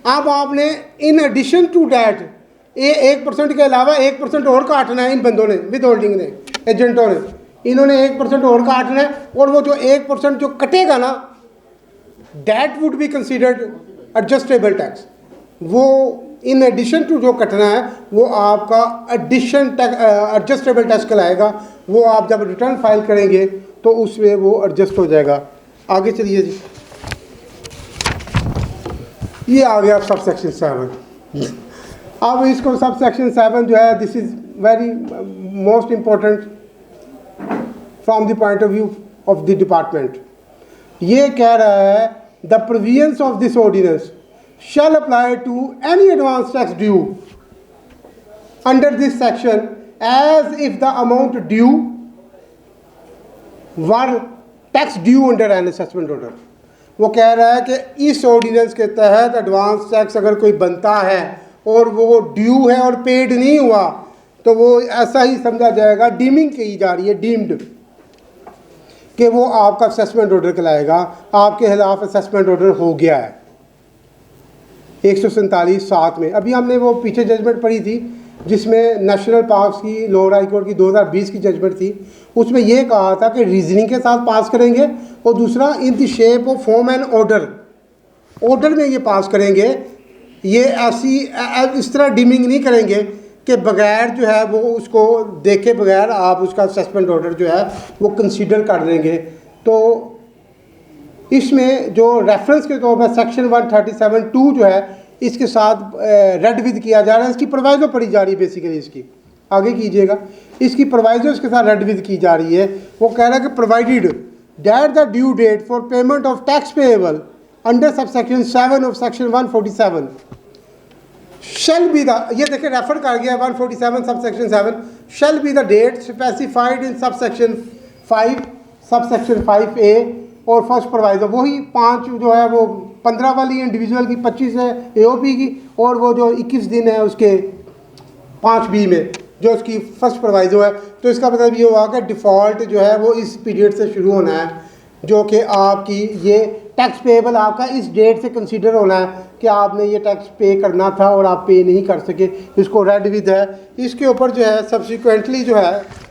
अब आपने इन एडिशन टू डैट ये 1% के अलावा 1% और काटना है इन बंदों ने, विद होल्डिंग ने, एजेंटों ने, इन्होंने 1% और काटना है। और वो जो 1% जो कटेगा ना, that would be considered adjustable tax. वो इन एडिशन टू जो कटना है वो आपका एडजस्टेबल टैक्स कहलाएगा। वो आप जब रिटर्न फाइल करेंगे तो उसमें वो एडजस्ट हो जाएगा। आगे चलिए जी, ये आ गया सब सेक्शन 7। अब इसको सब सेक्शन 7 जो है, this is very most important from the point of view of the department. ये कह रहा है the provisions of this ordinance shall apply to any advance tax due under this section as if the amount due were tax due under an assessment order। वो कह रहा है कि इस ऑर्डिनेंस के तहत एडवांस टैक्स अगर कोई बनता है और वो ड्यू है और पेड नहीं हुआ तो वो ऐसा ही समझा जाएगा, डीमिंग की जा रही है, डीम्ड, कि वो आपका असेसमेंट ऑर्डर कहलाएगा, आपके खिलाफ असेसमेंट ऑर्डर हो गया है। 147(7) में अभी हमने वो पीछे जजमेंट पढ़ी थी जिसमें नेशनल पार्क्स की लोअर हाई कोर्ट की 2020 की जजमेंट थी। उसमें ये कहा था कि रीजनिंग के साथ पास करेंगे और दूसरा in the shape of form and order में ये पास करेंगे। ये ऐसी इस तरह डीमिंग नहीं करेंगे कि बगैर जो है वो उसको देखे बगैर आप उसका असेसमेंट ऑर्डर जो है वो कंसीडर कर लेंगे। तो इसमें जो रेफरेंस के तौर पर सेक्शन 137(2) जो है इसके साथ रेड विद किया जा रहा है, इसकी प्रोवाइजो पढ़ी जा रही है बेसिकली। इसकी आगे कीजिएगा, इसकी प्रोवाइजो इसके साथ रेड विद की जा रही है। वो कह रहा है कि provided that the due date for payment of tax payable under sub section 7 of section 147 shall be the, ये देखिए रेफर कर गया 147 sub section 7, shall be the date specified in sub section 5 sub section 5A और first प्रोवाइजर। वही 5 जो है वो 15 वाली इंडिविजुअल की, 25 है AOP की, और वो जो 21 दिन है उसके 5B में जो उसकी फर्स्ट प्रोवाइजर है। तो इसका मतलब ये हुआ कि डिफ़ॉल्ट जो है वो इस पीरियड से शुरू होना है, जो कि आपकी ये टैक्स पेएबल आपका इस डेट से कंसीडर होना है कि आपने ये टैक्स पे करना था और आप पे नहीं कर सके। इसको रेड विद है। इसके ऊपर जो है सब्सिक्वेंटली जो है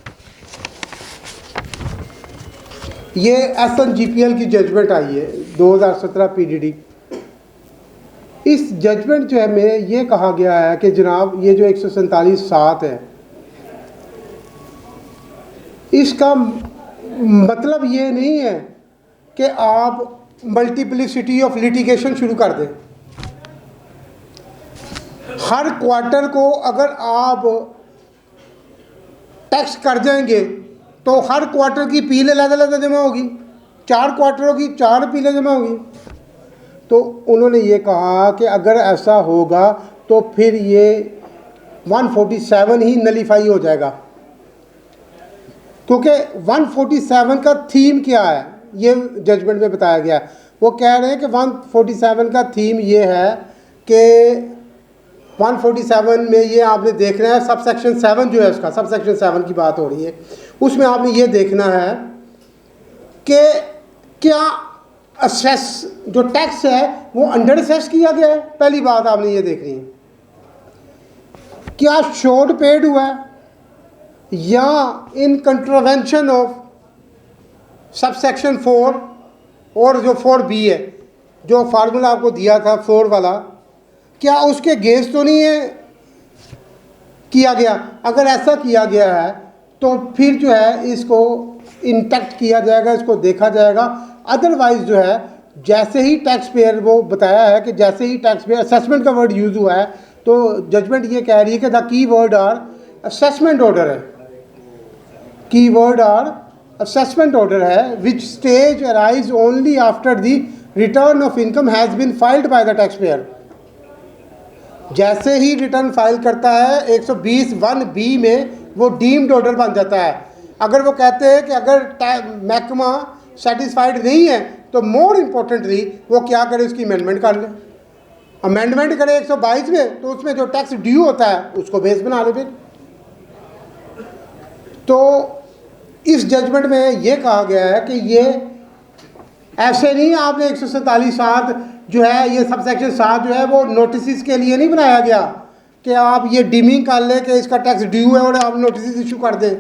ये SNGPL की जजमेंट आई है 2017 PDD। इस जजमेंट जो है में ये कहा गया है कि जनाब ये जो 147(7) है इसका मतलब ये नहीं है कि आप मल्टीप्लिसिटी ऑफ लिटिगेशन शुरू कर दें। हर क्वार्टर को अगर आप टैक्स कर जाएंगे तो हर क्वार्टर की पील अलग जमा होगी, 4 क्वार्टरों की 4 पीलें जमा होगी। तो उन्होंने ये कहा कि अगर ऐसा होगा तो फिर ये 147 ही नलीफाई हो जाएगा, क्योंकि 147 का थीम क्या है ये जजमेंट में बताया गया। वो कह रहे हैं कि 147 का थीम ये है कि 147 में ये आपने देखना है, सब सेक्शन 7 जो है उसका, सब सेक्शन 7 की बात हो रही है, उसमें आपने ये देखना है कि क्या असेस जो टैक्स है वो अंडर असेस किया गया है। पहली बात आपने ये देखनी है, क्या शोड पेड हुआ है या इन कंट्रावेंशन ऑफ सब सेक्शन 4 और जो 4B है, जो फार्मूला आपको दिया था 4 वाला, क्या उसके अगेंस्ट तो नहीं है किया गया। अगर ऐसा किया गया है तो फिर जो है इसको इंटैक्ट किया जाएगा, इसको देखा जाएगा। अदरवाइज जो है जैसे ही टैक्स पेयर, वो बताया है कि जैसे ही टैक्स पेयर, असेसमेंट का वर्ड यूज़ हुआ है, तो जजमेंट ये कह रही है कि the key word are assessment order है, की वर्ड आर असेसमेंट ऑर्डर है, which stage arise only after the return of income has been filed by the tax payer. जैसे ही रिटर्न फाइल करता है 120(1)(b) में वो डीम्ड ऑर्डर बन जाता है। अगर वो कहते हैं कि अगर महकमा सेटिस्फाइड नहीं है तो मोर इम्पोर्टेंटली वो क्या करे, उसकी अमेंडमेंट कर ले। अमेंडमेंट करे 122 में तो उसमें जो टैक्स ड्यू होता है उसको बेस बना ले फिर। तो इस जजमेंट में ये कहा गया है कि ये ऐसे नहीं, आपने 147(7) जो है, ये सब सेक्शन 7 जो है वो नोटिस के लिए नहीं बनाया गया कि आप ये डीमिंग कर लें कि इसका टैक्स ड्यू है और आप नोटिस इशू कर दें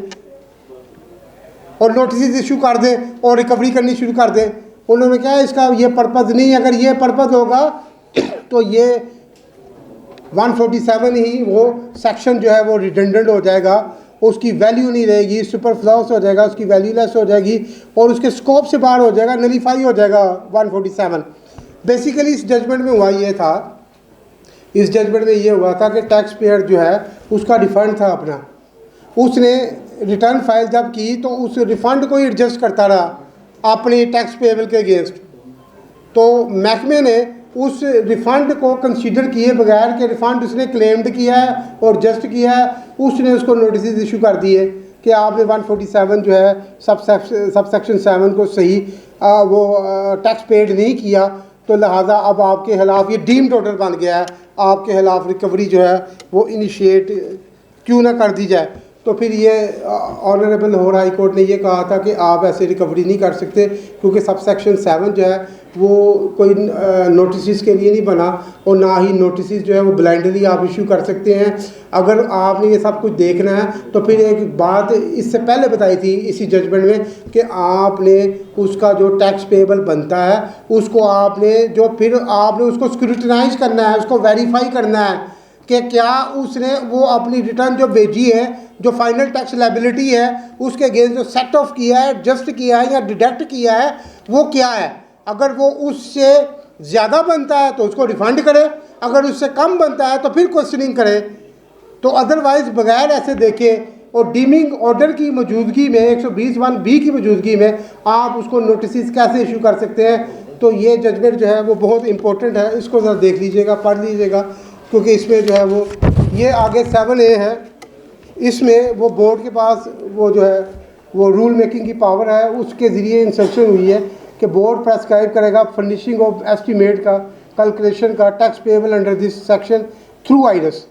और नोटिस इशू कर दें और रिकवरी करनी शुरू कर दें। उन्होंने कहा इसका ये पर्पज़ नहीं है। अगर ये पर्पज़ होगा तो ये 147 ही वो सेक्शन जो है वो रिडंडेंट हो जाएगा, उसकी वैल्यू नहीं रहेगी, सुपरफ्लूस हो जाएगा, उसकी वैल्यूलेस हो जाएगी और उसके स्कोप से बाहर हो जाएगा, नलीफाई हो जाएगा 147। बेसिकली इस जजमेंट में हुआ ये था, इस जजमेंट में ये हुआ था कि टैक्स पेयर जो है उसका रिफ़ंड था अपना, उसने रिटर्न फाइल जब की तो उस रिफ़ंड को ही एडजस्ट करता रहा अपने टैक्स पेएबल के अगेंस्ट। तो महकमे ने उस रिफ़ंड को कंसीडर किए बगैर कि रिफ़ंड उसने क्लेम्ड किया है और जस्ट किया है, उसने उसको नोटिस इशू कर दिए कि आपने 147 जो है सब सेक्शन 7 को सही वो टैक्स पेड नहीं किया, तो लिहाजा अब आपके खिलाफ ये डीम्ड ऑर्डर बन गया है, आपके खिलाफ रिकवरी जो है वो इनिशिएट क्यों ना कर दी जाए। तो फिर ये ऑनरेबल लाहौर हाई कोर्ट ने ये कहा था कि आप ऐसे रिकवरी नहीं कर सकते क्योंकि सब सेक्शन 7 जो है वो कोई नोटिस के लिए नहीं बना और ना ही नोटिस जो है वो ब्लाइंडली आप इशू कर सकते हैं। अगर आपने ये सब कुछ देखना है तो फिर एक बात इससे पहले बताई थी इसी जजमेंट में कि आपने उसका जो टैक्स पेएबल बनता है उसको आपने उसको स्क्रूटनाइज करना है, उसको वेरीफाई करना है कि क्या उसने वो अपनी रिटर्न जो भेजी है, जो फाइनल टैक्स लायबिलिटी है, उसके अगेंस्ट जो सेट ऑफ किया है, एडजस्ट किया है या डिडक्ट किया है वो क्या है। अगर वो उससे ज़्यादा बनता है तो उसको रिफ़ंड करे, अगर उससे कम बनता है तो फिर क्वेश्चनिंग करे। तो अदरवाइज़ बगैर ऐसे देखे और डीमिंग ऑर्डर की मौजूदगी में 120(1)(b) की मौजूदगी में आप उसको नोटिस कैसे इशू कर सकते हैं। तो ये जजमेंट जो है वो बहुत इंपॉर्टेंट है, इसको ज़रा देख लीजिएगा, पढ़ लीजिएगा, क्योंकि इसमें जो है वो ये आगे 7A है, इसमें वो बोर्ड के पास वो जो है वो रूल मेकिंग की पावर है, उसके ज़रिए इंस्ट्रक्शन हुई है कि बोर्ड प्रेस्क्राइब करेगा फर्निशिंग ऑफ एस्टीमेट का, कैलकुलेशन का tax payable under this section through iris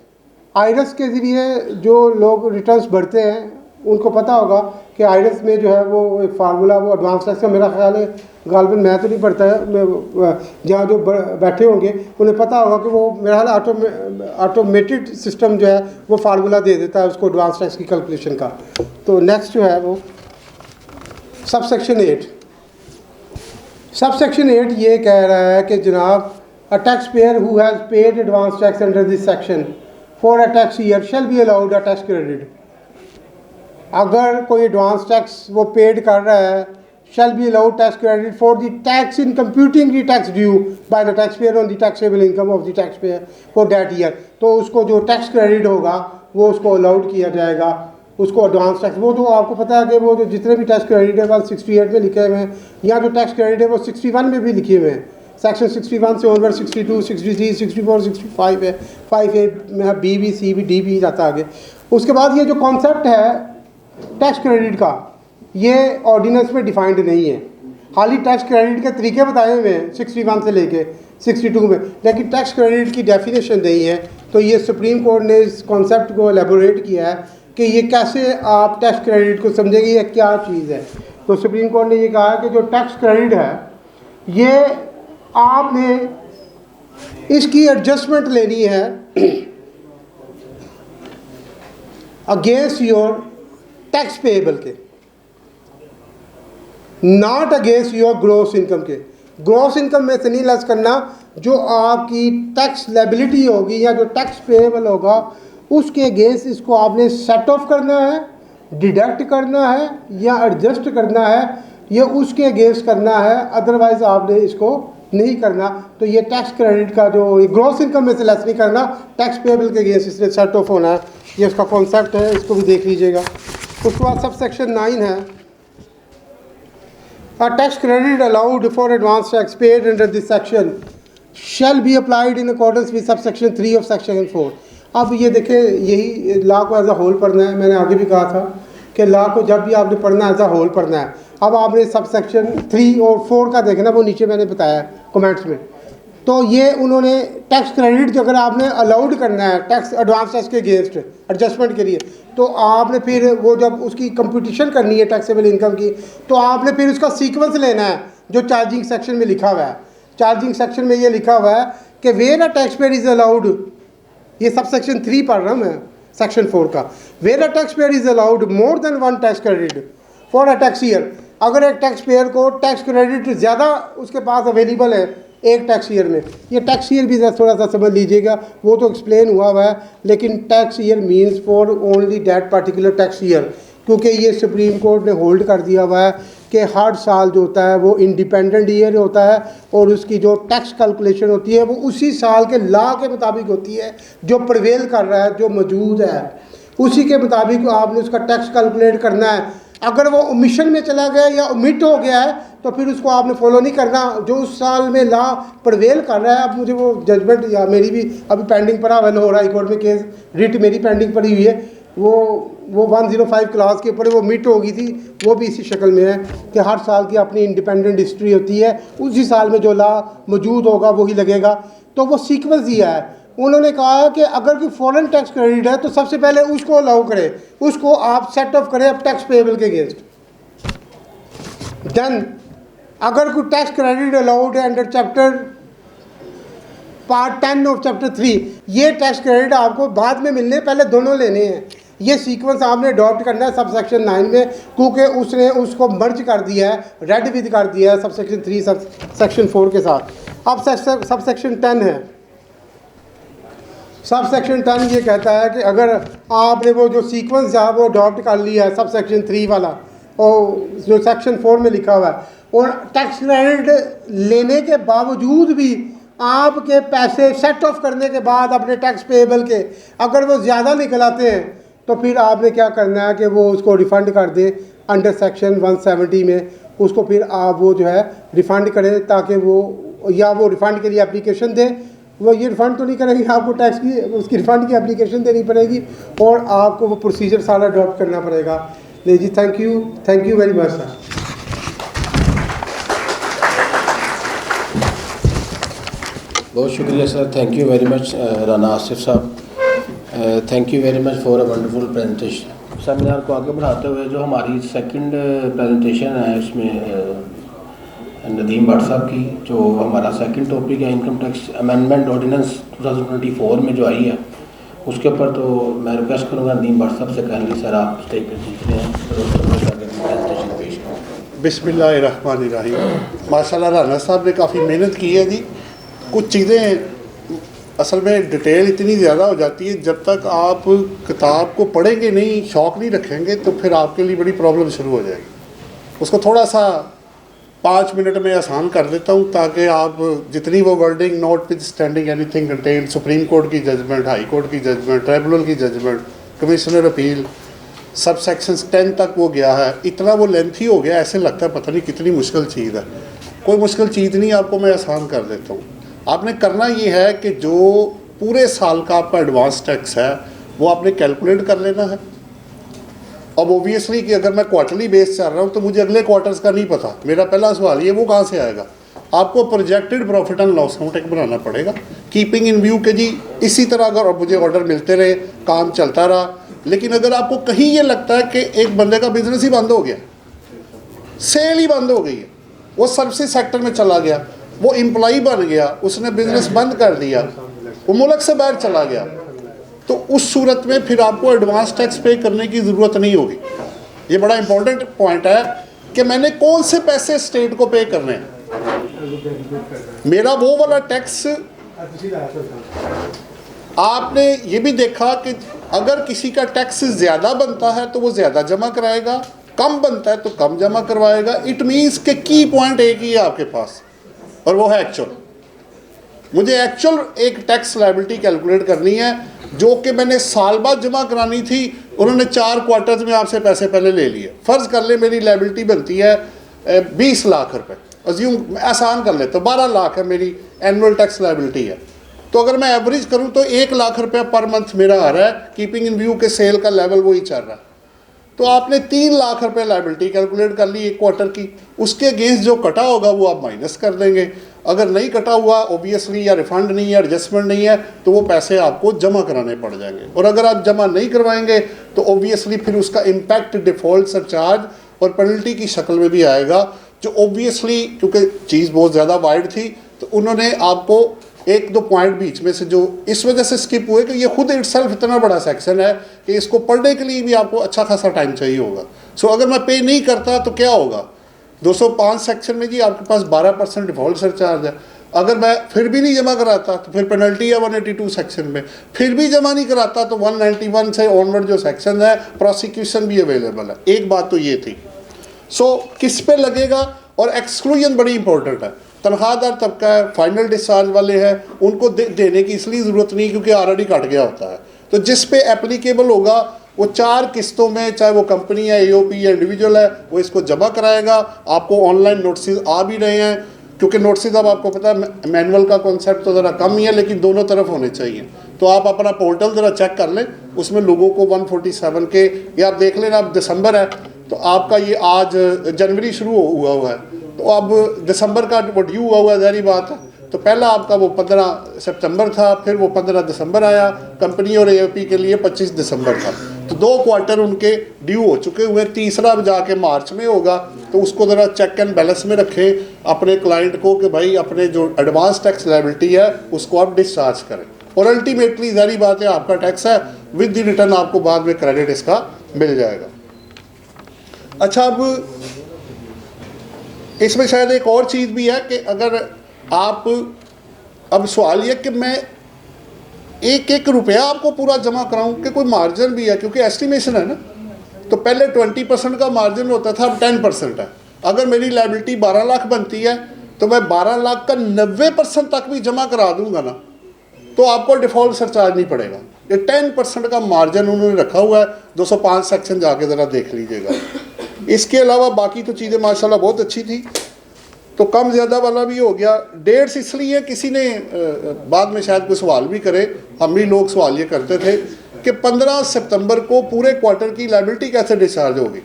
के ज़रिए जो लोग रिटर्न्स भरते हैं उनको पता होगा कि आइरस में जो है वो एक फार्मूला वो एडवांस टैक्स का, मेरा ख्याल है गालबन मैं तो नहीं पढ़ता है, जहाँ जो बैठे होंगे उन्हें पता होगा कि वो मेरा ख्याल ऑटोमेटेड सिस्टम जो है वो फार्मूला दे देता है उसको एडवांस टैक्स की कैलकुलेशन का। तो नेक्स्ट जो है वो सब सेक्शन 8 ये कह रहा है कि जनाब a tax payer who has paid advance tax under this section for a tax year shall be allowed a tax credit. अगर कोई एडवांस टैक्स वो पेड कर रहा है, shall be allowed tax credit for the tax in computing the tax due by the taxpayer on the taxable income of the taxpayer for that year। तो उसको जो tax credit होगा वो उसको अलाउड किया जाएगा उसको एडवांस टैक्स, वो तो आपको पता है कि वो जो जितने भी टैक्स क्रेडिट है 168 में लिखे हुए हैं, या जो टैक्स क्रेडिट है वो 61 में भी लिखे हुए हैं। सेक्शन 61 से ओवर 62, 63, 64, 65 है, 5A में B भी, C भी, D भी जाता है आगे। उसके बाद ये जो कॉन्सेप्ट है टैक्स क्रेडिट का, ये ऑर्डिनेंस में डिफाइंड नहीं है। खाली टैक्स क्रेडिट के तरीके बताए हुए हैं 61 से लेके 62 में, लेकिन टैक्स क्रेडिट की डेफिनेशन नहीं है। तो ये सुप्रीम कोर्ट ने इस कॉन्सेप्ट को एलेबोरेट किया है कि ये कैसे आप टैक्स क्रेडिट को समझेंगे, ये क्या चीज़ है। तो सुप्रीम कोर्ट ने ये कहा कि जो टैक्स क्रेडिट है ये आपने इसकी एडजस्टमेंट लेनी है अगेंस्ट योर टैक्स पेएबल के, not against your gross income के। ग्रॉस इनकम में से नहीं लेस करना, जो आपकी टैक्स लायबिलिटी होगी या जो टैक्स पेएबल होगा उसके अगेंस्ट इसको आपने सेट ऑफ करना है, डिडक्ट करना है या एडजस्ट करना है, ये उसके अगेंस्ट करना है, अदरवाइज आपने इसको नहीं करना। तो ये टैक्स क्रेडिट का जो ग्रॉस इनकम में से लेस नहीं करना, टैक्स पेएबल के अगेंस्ट इसने सेट ऑफ होना है। ये उसका कॉन्सेप्ट है, इसको भी देख लीजिएगा। उसके बाद सब सेक्शन 9 है, A tax credit allowed for advance tax paid under this section shall be applied in accordance with subsection 3 of section 4। अब ये देखें, यही लॉ को एज अ होल पढ़ना है। मैंने आगे भी कहा था कि लॉ को जब भी आपने पढ़ना है एज अ होल पढ़ना है। अब आपने सबसेक्शन 3 और 4 का देखना, वो नीचे मैंने बताया कमेंट्स में। तो ये उन्होंने टैक्स क्रेडिट जो अगर आपने अलाउड करना है टैक्स एडवांस टैक्स के अगेंस्ट एडजस्टमेंट के लिए, तो आपने फिर वो जब उसकी कंपटीशन करनी है टैक्सेबल इनकम की, तो आपने फिर उसका सीक्वेंस लेना है जो चार्जिंग सेक्शन में लिखा हुआ है। चार्जिंग सेक्शन में ये लिखा हुआ है कि where a taxpayer is allowed, ये सब सेक्शन 3 पढ़ रहा हूँ मैं सेक्शन 4 का। Where a taxpayer is allowed more than 1 tax credit for a tax year. अगर एक टैक्स पेयर को टैक्स क्रेडिट ज़्यादा उसके पास अवेलेबल है एक टैक्स ईयर में, ये टैक्स ईयर भी थोड़ा सा समझ लीजिएगा, वो तो एक्सप्लेन हुआ है, लेकिन tax year means for only that particular tax year, क्योंकि ये सुप्रीम कोर्ट ने होल्ड कर दिया हुआ है कि हर साल जो होता है वो इंडिपेंडेंट ईयर होता है और उसकी जो टैक्स कैलकुलेशन होती है वो उसी साल के लॉ के मुताबिक होती है जो प्रिवेल कर रहा है, जो मौजूद है, उसी के मुताबिक आपने उसका टैक्स कैलकुलेट करना है। अगर वो ओमिशन में चला गया या ओमिट हो गया है तो फिर उसको आपने फॉलो नहीं करना, जो उस साल में लॉ प्रिवेल कर रहा है। अब मुझे वो जजमेंट या मेरी भी अभी पेंडिंग पड़ा हुआ हो रहा है हाई कोर्ट में केस, रिट मेरी पेंडिंग पड़ी हुई है, वो 105 क्लास के ऊपर वो मिट हो गई थी, वो भी इसी शक्ल में है कि हर साल की अपनी इंडिपेंडेंट हिस्ट्री होती है, उसी साल में जो लॉ मौजूद होगा वही लगेगा। तो वो सीक्वेंस दिया है। उन्होंने कहा है कि अगर कोई फॉरेन टैक्स क्रेडिट है तो सबसे पहले उसको अलाउ करें, उसको आप सेट ऑफ करें अब टैक्स पेएबल के अगेंस्ट। देन अगर कोई टैक्स क्रेडिट अलाउड है under chapter part 10 of chapter 3, ये टैक्स क्रेडिट आपको बाद में मिलने, पहले दोनों लेने हैं। ये सीक्वेंस आपने अडॉप्ट करना है सब सेक्शन 9 में, क्योंकि उसने उसको मर्ज कर दिया है, रेड विद कर दिया है सब सेक्शन 3 सब सेक्शन 4 के साथ। अब सब सेक्शन 10 है। सब सेक्शन 10 ये कहता है कि अगर आपने वो जो सीक्वेंस है वो अडॉप्ट कर लिया है सब सेक्शन 3 वाला और जो सेक्शन 4 में लिखा हुआ है, और टैक्स क्रेडिट लेने के बावजूद भी आपके पैसे सेट ऑफ करने के बाद अपने टैक्स पेएबल के अगर वो ज़्यादा निकल आते हैं तो फिर आपने क्या करना है कि वो उसको रिफ़ंड कर दें अंडर सेक्शन 170 में, उसको फिर आप वो जो है रिफ़ंड करें, ताकि वो या वो रिफ़ंड के लिए एप्लीकेशन दें। वो ये रिफ़ंड तो नहीं करेंगे, आपको टैक्स की उसकी रिफ़ंड की एप्लीकेशन देनी पड़ेगी और आपको वो प्रोसीजर सारा अडॉप्ट करना पड़ेगा। नहीं जी, thank you very much sir. बहुत शुक्रिया sir, thank you very much Rana Asif sahab, thank you very much for a wonderful presentation. Seminar को आगे बढ़ाते हुए जो हमारी सेकंड प्रेजेंटेशन है इसमें नदीम भट्ट साहब की, जो हमारा सेकंड टॉपिक है इनकम टैक्स अमेंडमेंट ऑर्डिनेंस 2024 में जो आई है उसके ऊपर, तो मैं रिक्वेस्ट करूँगा नदीम भट्ट साहब से, कहेंगे सर आप स्टेज पर जीत रहे हैं प्रेजेंटेशन पेश करें। बिस्मिल्लाहिर्रहमानिर्रहीम। माशाल्लाह राना साहब ने काफ़ी मेहनत की है जी। कुछ चीज़ें असल में डिटेल इतनी ज़्यादा हो जाती है, जब तक आप किताब को पढ़ेंगे नहीं, शौक़ नहीं रखेंगे, तो फिर आपके लिए बड़ी प्रॉब्लम शुरू हो जाएगी। उसको थोड़ा सा 5 मिनट में आसान कर देता हूँ ताकि आप जितनी वो wording not with standing anything contain supreme court की जजमेंट, हाई कोर्ट की जजमेंट, ट्राइब्यूनल की जजमेंट, कमिश्नर अपील, सब सेक्शंस 10 तक वो गया है, इतना वो लेंथी हो गया, ऐसे लगता है पता नहीं कितनी मुश्किल चीज़ है। कोई मुश्किल चीज़ नहीं, आपको मैं आसान कर देता हूँ। आपने करना ये है कि जो पूरे साल का आपका एडवांस टैक्स है वो आपने कैलकुलेट कर लेना है। अब ओबियसली कि अगर मैं क्वार्टरली बेस चल रहा हूँ तो मुझे अगले क्वार्टर्स का नहीं पता। मेरा पहला सवाल ये, वो कहाँ से आएगा? आपको projected profit and loss account एक बनाना पड़ेगा, कीपिंग इन व्यू के जी इसी तरह अगर मुझे ऑर्डर मिलते रहे, काम चलता रहा। लेकिन अगर आपको कहीं ये लगता है कि एक बंदे का बिजनेस ही बंद हो गया, सेल ही बंद हो गई है, वो सर्विस सेक्टर में चला गया, वो एम्प्लॉई बन गया, उसने बिजनेस बंद कर दिया, वो मुल्क से बाहर चला गया, तो उस सूरत में फिर आपको एडवांस टैक्स पे करने की ज़रूरत नहीं होगी। ये बड़ा इंपॉर्टेंट पॉइंट है कि मैंने कौन से पैसे स्टेट को पे करने हैं। मेरा वो वाला टैक्स, आपने ये भी देखा कि अगर किसी का टैक्स ज़्यादा बनता है तो वो ज़्यादा जमा कराएगा, कम बनता है तो कम जमा करवाएगा। इट मीन्स के की पॉइंट एक ही है आपके पास, और वो है एक्चुअल। मुझे एक्चुअल एक टैक्स लायबिलिटी कैलकुलेट करनी है जो कि मैंने साल बाद जमा करानी थी, उन्होंने 4 क्वार्टर्स में आपसे पैसे पहले ले लिए। फ़र्ज़ कर ले मेरी लायबिलिटी बनती है 20 लाख रुपए, अज्यूम आसान कर लेते, 12 लाख है मेरी एनुअल टैक्स लायबिलिटी है। तो अगर मैं एवरेज करूं तो 1 लाख रुपया पर मंथ मेरा आ रहा है, कीपिंग इन व्यू के सेल का लेवल वही चल रहा है। तो आपने 3 लाख रुपए लायबिलिटी कैलकुलेट कर ली एक क्वार्टर की, उसके अगेंस्ट जो कटा होगा वो आप माइनस कर देंगे। अगर नहीं कटा हुआ ओबियसली, या रिफंड नहीं है, एडजस्टमेंट नहीं है, तो वो पैसे आपको जमा कराने पड़ जाएंगे। और अगर आप जमा नहीं करवाएंगे तो ओबियसली फिर उसका इम्पैक्ट डिफ़ॉल्ट सरचार्ज और पेनल्टी की शक्ल में भी आएगा, जो ओबियसली क्योंकि चीज़ बहुत ज़्यादा वाइड थी तो उन्होंने आपको 1-2 पॉइंट बीच में से जो इस वजह से स्किप हुए कि ये खुद इटसेल्फ इतना बड़ा सेक्शन है कि इसको पढ़ने के लिए भी आपको अच्छा खासा टाइम चाहिए होगा। सो अगर मैं पे नहीं करता तो क्या होगा? 205 सेक्शन में जी आपके पास 12% डिफ़ॉल्ट सरचार्ज है। अगर मैं फिर भी नहीं जमा कराता तो फिर पेनल्टी है 182 सेक्शन में, फिर भी जमा नहीं कराता तो 191 से ऑनवर्ड जो सेक्शन है प्रोसिक्यूशन भी अवेलेबल है। एक बात तो ये थी। सो किस पे लगेगा? और एक्सक्लूजन बड़ी इंपॉर्टेंट है। तनख्वाहदार तबका है, फाइनल डिस्चार्ज वाले हैं, उनको देने की इसलिए ज़रूरत नहीं क्योंकि ऑलरेडी कट गया होता है। तो जिस पे एप्लीकेबल होगा वो 4 किस्तों में, चाहे वो कंपनी है, AOP या इंडिविजुअल है, वो इसको जमा कराएगा। आपको ऑनलाइन नोटिस आ भी रहे हैं, क्योंकि नोटिस अब आपको पता है मैनुअल का कॉन्सेप्ट तो ज़रा कम ही है, लेकिन दोनों तरफ होने चाहिए। तो आप अपना पोर्टल ज़रा चेक कर लें, उसमें लोगों को 147 के, या आप देख लेना, अब दिसंबर है तो आपका ये आज जनवरी शुरू हुआ है, तो अब दिसंबर का वो ड्यू हुआ है, ज़ाहिर बात है। तो पहला आपका वो 15 सितंबर था, फिर वो 15 दिसंबर आया, कंपनी और AOP के लिए 25 दिसंबर था। तो 2 क्वार्टर उनके ड्यू हो चुके हुए, तीसरा अब जाके मार्च में होगा। तो उसको ज़रा चेक एंड बैलेंस में रखें अपने क्लाइंट को कि भाई अपने जो एडवांस टैक्स लायबिलिटी है उसको आप डिस्चार्ज करें। और अल्टीमेटली ज़ाहिर बात है आपका टैक्स है, विद द रिटर्न आपको बाद में क्रेडिट इसका मिल जाएगा। अच्छा, अब इसमें शायद एक और चीज़ भी है कि अगर आप, अब सवाल ये कि मैं 1-1 रुपया आपको पूरा जमा कराऊं कि कोई मार्जिन भी है, क्योंकि एस्टिमेशन है ना। तो पहले 20% का मार्जिन होता था, अब 10% है। अगर मेरी लायबिलिटी 12 लाख बनती है तो मैं 12 लाख का 90% तक भी जमा करा दूंगा ना, तो आपको डिफ़ॉल्ट सरचार्ज नहीं पड़ेगा। ये 10% का मार्जिन उन्होंने रखा हुआ है। 205 सेक्शन जाके ज़रा देख लीजिएगा। इसके अलावा बाकी तो चीज़ें माशाल्लाह बहुत अच्छी थी। तो कम ज़्यादा वाला भी हो गया। डेट्स इसलिए किसी ने बाद में शायद कोई सवाल भी करे, हम भी लोग सवाल ये करते थे कि 15 सितंबर को पूरे क्वार्टर की लायबिलिटी कैसे डिस्चार्ज होगी?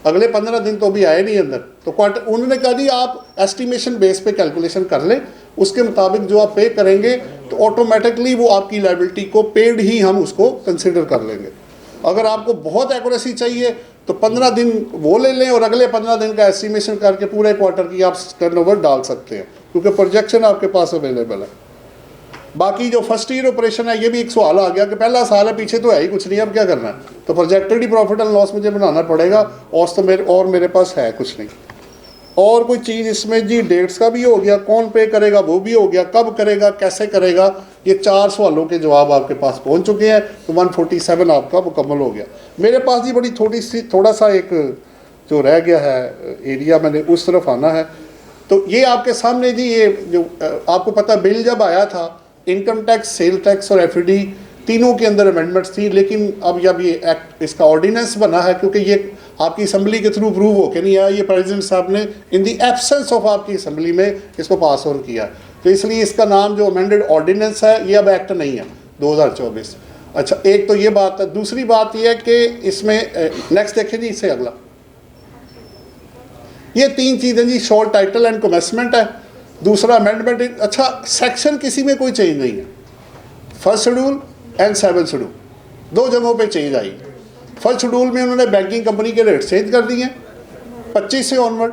अगले 15 दिन तो अभी आए नहीं अंदर। तो क्वार्टर उन्होंने कहा जी आप एस्टिमेशन बेस पे कैलकुलेशन कर लें, उसके मुताबिक जो आप पे करेंगे तो ऑटोमेटिकली वो आपकी लायबिलिटी को पेड ही हम उसको कंसिडर कर लेंगे। अगर आपको बहुत एक्यूरेसी चाहिए तो 15 दिन वो ले लें और अगले 15 दिन का एस्टिमेशन करके पूरे क्वार्टर की आप टर्नओवर डाल सकते हैं, क्योंकि प्रोजेक्शन आपके पास अवेलेबल है। बाकी जो फर्स्ट ईयर ऑपरेशन है, ये भी एक सवाल आ गया कि पहला साल है, पीछे तो है ही कुछ नहीं, अब क्या करना है? तो projected he profit and loss मुझे बनाना पड़ेगा, और मेरे पास है कुछ नहीं। और कोई चीज़ इसमें जी डेट्स का भी हो गया, कौन पे करेगा वो भी हो गया, कब करेगा, कैसे करेगा, ये 4 सवालों के जवाब आपके पास पहुंच चुके हैं। तो 147 आपका मुकम्मल हो गया। मेरे पास जी बड़ी थोड़ा सा एक जो रह गया है एरिया, मैंने उस तरफ आना है। तो ये आपके सामने जी, ये जो आपको पता बिल जब आया था, इनकम टैक्स, सेल टैक्स और FD तीनों के अंदर अमेंडमेंट्स थी, लेकिन अब जब ये एक्ट इसका ऑर्डिनेंस बना है, क्योंकि ये आपकी असम्बली के थ्रू प्रूव होके नहीं आया, ये प्रेसिडेंट साहब ने इन दी एब्सेंस ऑफ आपकी असम्बली में इसको पास ऑन किया, तो इसलिए इसका नाम जो अमेंडेड ऑर्डिनेंस है ये अब एक्ट नहीं है 2024। अच्छा, एक तो ये बात है। दूसरी बात ये है कि इसमें नेक्स्ट देखें जी, इससे अगला, ये तीन चीज़ें जी, शॉर्ट टाइटल एंड कमेंसमेंट है, दूसरा अमेंडमेंट। अच्छा, सेक्शन किसी में कोई चेंज नहीं है, first schedule and 7th schedule दो जगहों पे चेंज आई। फर्स्ट शेड्यूल में उन्होंने बैंकिंग कंपनी के रेट चेंज कर दिए 25 से ऑनवर्ड,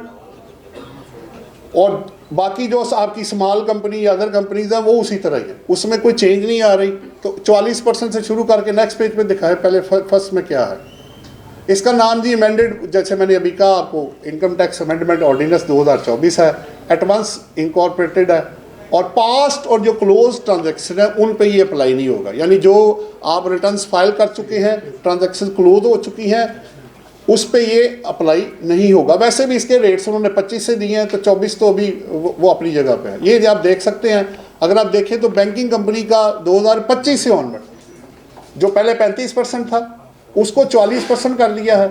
और बाकी जो आपकी स्मॉल कंपनी या अदर कंपनीज हैं वो उसी तरह ही है, उसमें कोई चेंज नहीं आ रही। तो 44% से शुरू करके नेक्स्ट पेज पे दिखाए, पहले फर्स्ट में क्या है। इसका नाम जी अमेंडेड, जैसे मैंने अभी कहा आपको, इनकम टैक्स अमेंडमेंट ऑर्डिनेंस 2024 है, एडवांस इंकॉर्पोरेटेड है, और पास्ट और जो क्लोज ट्रांजैक्शन है उन पे ये अप्लाई नहीं होगा। यानी जो आप रिटर्न्स फाइल कर चुके हैं, ट्रांजैक्शन क्लोज हो चुकी हैं, उस पे ये अप्लाई नहीं होगा। वैसे भी इसके रेट्स उन्होंने 25 से दिए हैं, तो 24 तो अभी वो अपनी जगह पे है। ये आप देख सकते हैं, अगर आप देखें तो बैंकिंग कंपनी का 2025 से ऑनवर्ड जो पहले 35% था उसको 44% कर दिया है,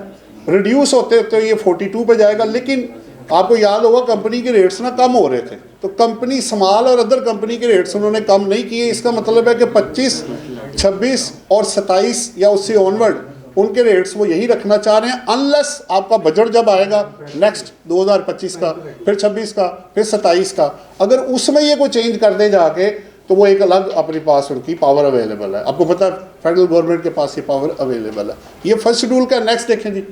रिड्यूस होते होते ये 42 पे जाएगा। लेकिन आपको याद होगा कंपनी के रेट्स ना कम हो रहे थे, तो कंपनी स्मॉल और अदर कंपनी के रेट्स उन्होंने कम नहीं किए। इसका मतलब है कि 25, 26 और 27 या उससे ऑनवर्ड उनके रेट्स वो यही रखना चाह रहे हैं, अनलेस आपका बजट जब आएगा नेक्स्ट 2025 का, फिर 26 का, फिर 27 का, अगर उसमें ये कोई चेंज कर दे जाके, तो वो एक अलग अपने पास उनकी पावर अवेलेबल है। आपको पता है फेडरल गवर्नमेंट के पास ये पावर अवेलेबल है। ये फर्स्ट शेड्यूल का। नेक्स्ट देखें जी।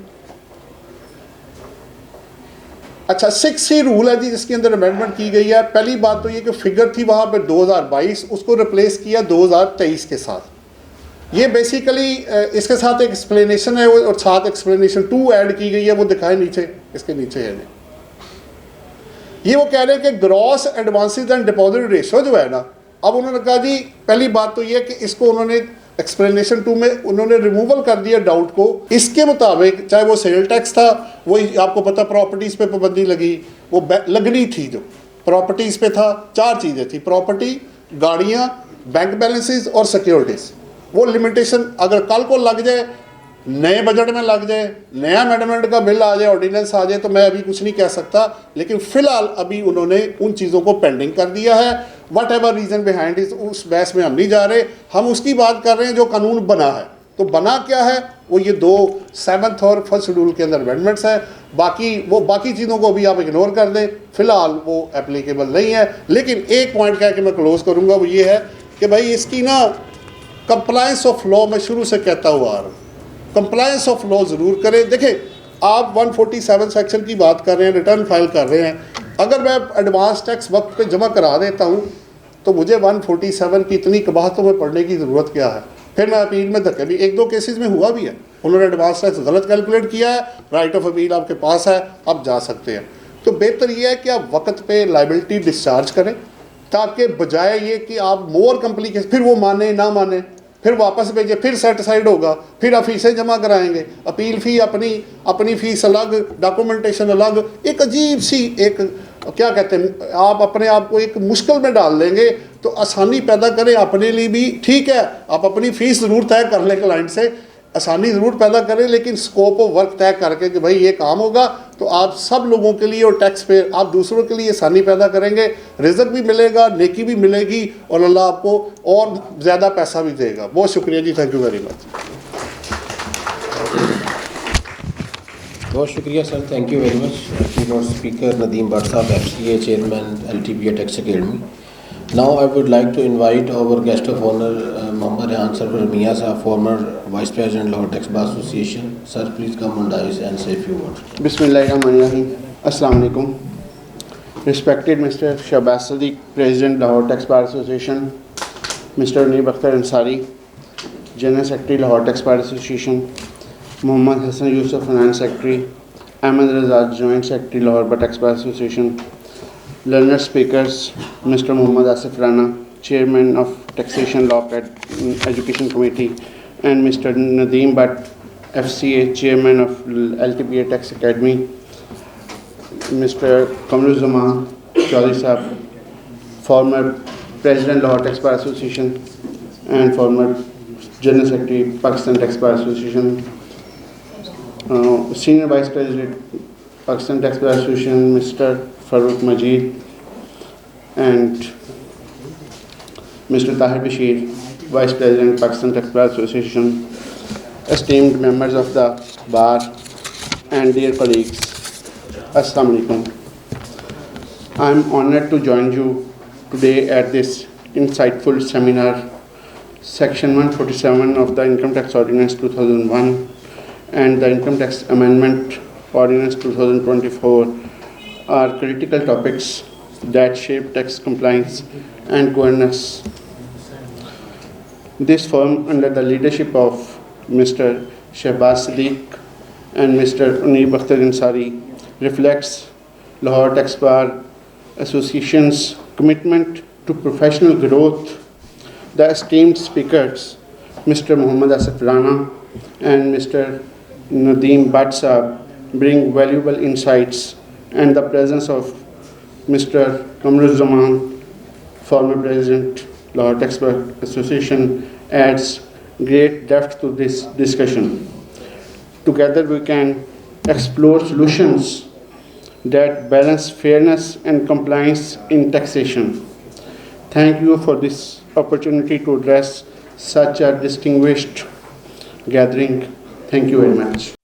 अच्छा, 6C रूल है जी, जिसके अंदर अमेंडमेंट की गई है। पहली बात तो ये कि फिगर थी वहाँ पे 2022, उसको रिप्लेस किया 2023 के साथ। ये बेसिकली इसके साथ एक एक्सप्लेनेशन है और साथ एक्सप्लेनेशन 2 ऐड की गई है, वो दिखाए नीचे, इसके नीचे है जी। ये वो कह रहे हैं कि gross advances and deposit ratio जो है ना, अब उन्होंने कहा जी, पहली बात तो ये कि इसको उन्होंने एक्सप्लेनेशन 2 में उन्होंने रिमूवल कर दिया डाउट को। इसके मुताबिक चाहे वो सेल टैक्स था, वही आपको पता प्रॉपर्टीज़ पे पाबंदी लगी, वो लगनी थी, जो प्रॉपर्टीज़ पे था, 4 चीज़ें थी, प्रॉपर्टी, गाड़ियाँ, बैंक बैलेंसेस और सिक्योरिटीज़। वो लिमिटेशन अगर कल को लग जाए, नए बजट में लग जाए, नया अमेंडमेंट का बिल आ जाए, ऑर्डिनेंस आ जाए, तो मैं अभी कुछ नहीं कह सकता। लेकिन फ़िलहाल अभी उन्होंने उन चीज़ों को पेंडिंग कर दिया है। What ever reason behind is, उस बहस में हम नहीं जा रहे, हम उसकी बात कर रहे हैं जो कानून बना है। तो बना क्या है, वो ये 2 7th और 1st शेड्यूल के अंदर अमेंडमेंट्स हैं। बाकी चीज़ों को भी आप इग्नोर कर दें, फ़िलहाल वो एप्लीकेबल नहीं है। लेकिन एक पॉइंट कह के मैं क्लोज़ करूँगा, वो ये है कि भाई इसकी ना कंप्लायंस ऑफ लॉ मैं शुरू से कहता हुआ आ रहा हूँ, कंप्लायंस ऑफ लॉ ज़रूर करें। देखें, आप 147 सेक्शन की बात कर रहे हैं, रिटर्न फाइल कर रहे हैं, अगर मैं एडवांस टैक्स वक्त पे जमा करा देता हूँ तो मुझे 147 की इतनी कबाहतों में पढ़ने की ज़रूरत क्या है। फिर मैं अपील में धक्के भी 1-2 केसेस में हुआ भी है, उन्होंने एडवांस टैक्स गलत कैलकुलेट किया है, राइट ऑफ अपील आपके पास है, आप जा सकते हैं। तो बेहतर यह है कि आप वक्त पे लाइबिलिटी डिस्चार्ज करें, ताकि बजाय ये कि आप मोर कॉम्प्लिकेशन, फिर वो माने ना माने, फिर वापस भेजे, फिर सेटिसाइड होगा, फिर आप फीसें जमा कराएंगे, अपील फ़ी अपनी फ़ीस अलग, डॉक्यूमेंटेशन अलग, एक अजीब सी एक क्या कहते हैं, आप अपने आप को एक मुश्किल में डाल देंगे। तो आसानी पैदा करें अपने लिए भी, ठीक है, आप अपनी फ़ीस ज़रूर तय कर लें क्लाइंट से, आसानी ज़रूर पैदा करें, लेकिन स्कोप ऑफ वर्क तय करके कि भाई ये काम होगा तो आप सब लोगों के लिए और टैक्स पे आप दूसरों के लिए आसानी पैदा करेंगे, रिज़्क भी मिलेगा, नेकी भी मिलेगी, और अल्लाह आपको और ज़्यादा पैसा भी देगा। बहुत शुक्रिया जी, थैंक यू वेरी मच। बहुत शुक्रिया sir, thank you very much. Keynote speaker Nadeem Bhatt साहब, FCA chairman, LTPA tax academy. Now I would like to invite our guest of honor, Mohammad Rehan Sarwar Mia Sahab, former Vice President, Lahore Tax Bar Association. Sir, please come on dais and say a few words. Bismillahirrahmanirrahim. Assalamu alaikum. Respected Mr. Shahbaz Sadiq, President, Lahore Tax Bar Association, Mr. Naib Akhtar Ansari, General Secretary, Lahore Tax Bar Association, Muhammad Hassan Yusuf, Finance Secretary, Ahmed Razak, Joint Secretary, Lahore Tax Bar Association, learned speakers, Mr. Muhammad Asif Rana, Chairman of Taxation Law Education Committee, and Mr. Nadeem Bhatt, FCA Chairman of LTPA Tax Academy, Mr. Kamruzzaman Chaudhry Sahab, former President Lahore Tax Bar Association and former General Secretary, Pakistan Tax Bar Association, Senior Vice President, Pakistan Tax Bar Association, Mr. Farooq Majid, and Mr. Tahir Bashir, Vice President, Pakistan Tax Bar Association, esteemed members of the bar, and dear colleagues, Assalamu alaikum. I am honored to join you today at this insightful seminar. Section 147 of the Income Tax Ordinance 2001 and the Income Tax Amendment Ordinance 2024 are critical topics that shape tax compliance and governance. This firm, under the leadership of Mr. Shehbaz Siddique and Mr. Unib Akhtar Ansari, reflects Lahore Tax Bar Association's commitment to professional growth. The esteemed speakers, Mr. Muhammad Asif Rana and Mr. Nadeem Bhatt Saab, bring valuable insights, and the presence of Mr. Kamruzzaman, former President, Lahore Tax Bar Association, adds great depth to this discussion. Together we can explore solutions that balance fairness and compliance in taxation. Thank you for this opportunity to address such a distinguished gathering. Thank you very much.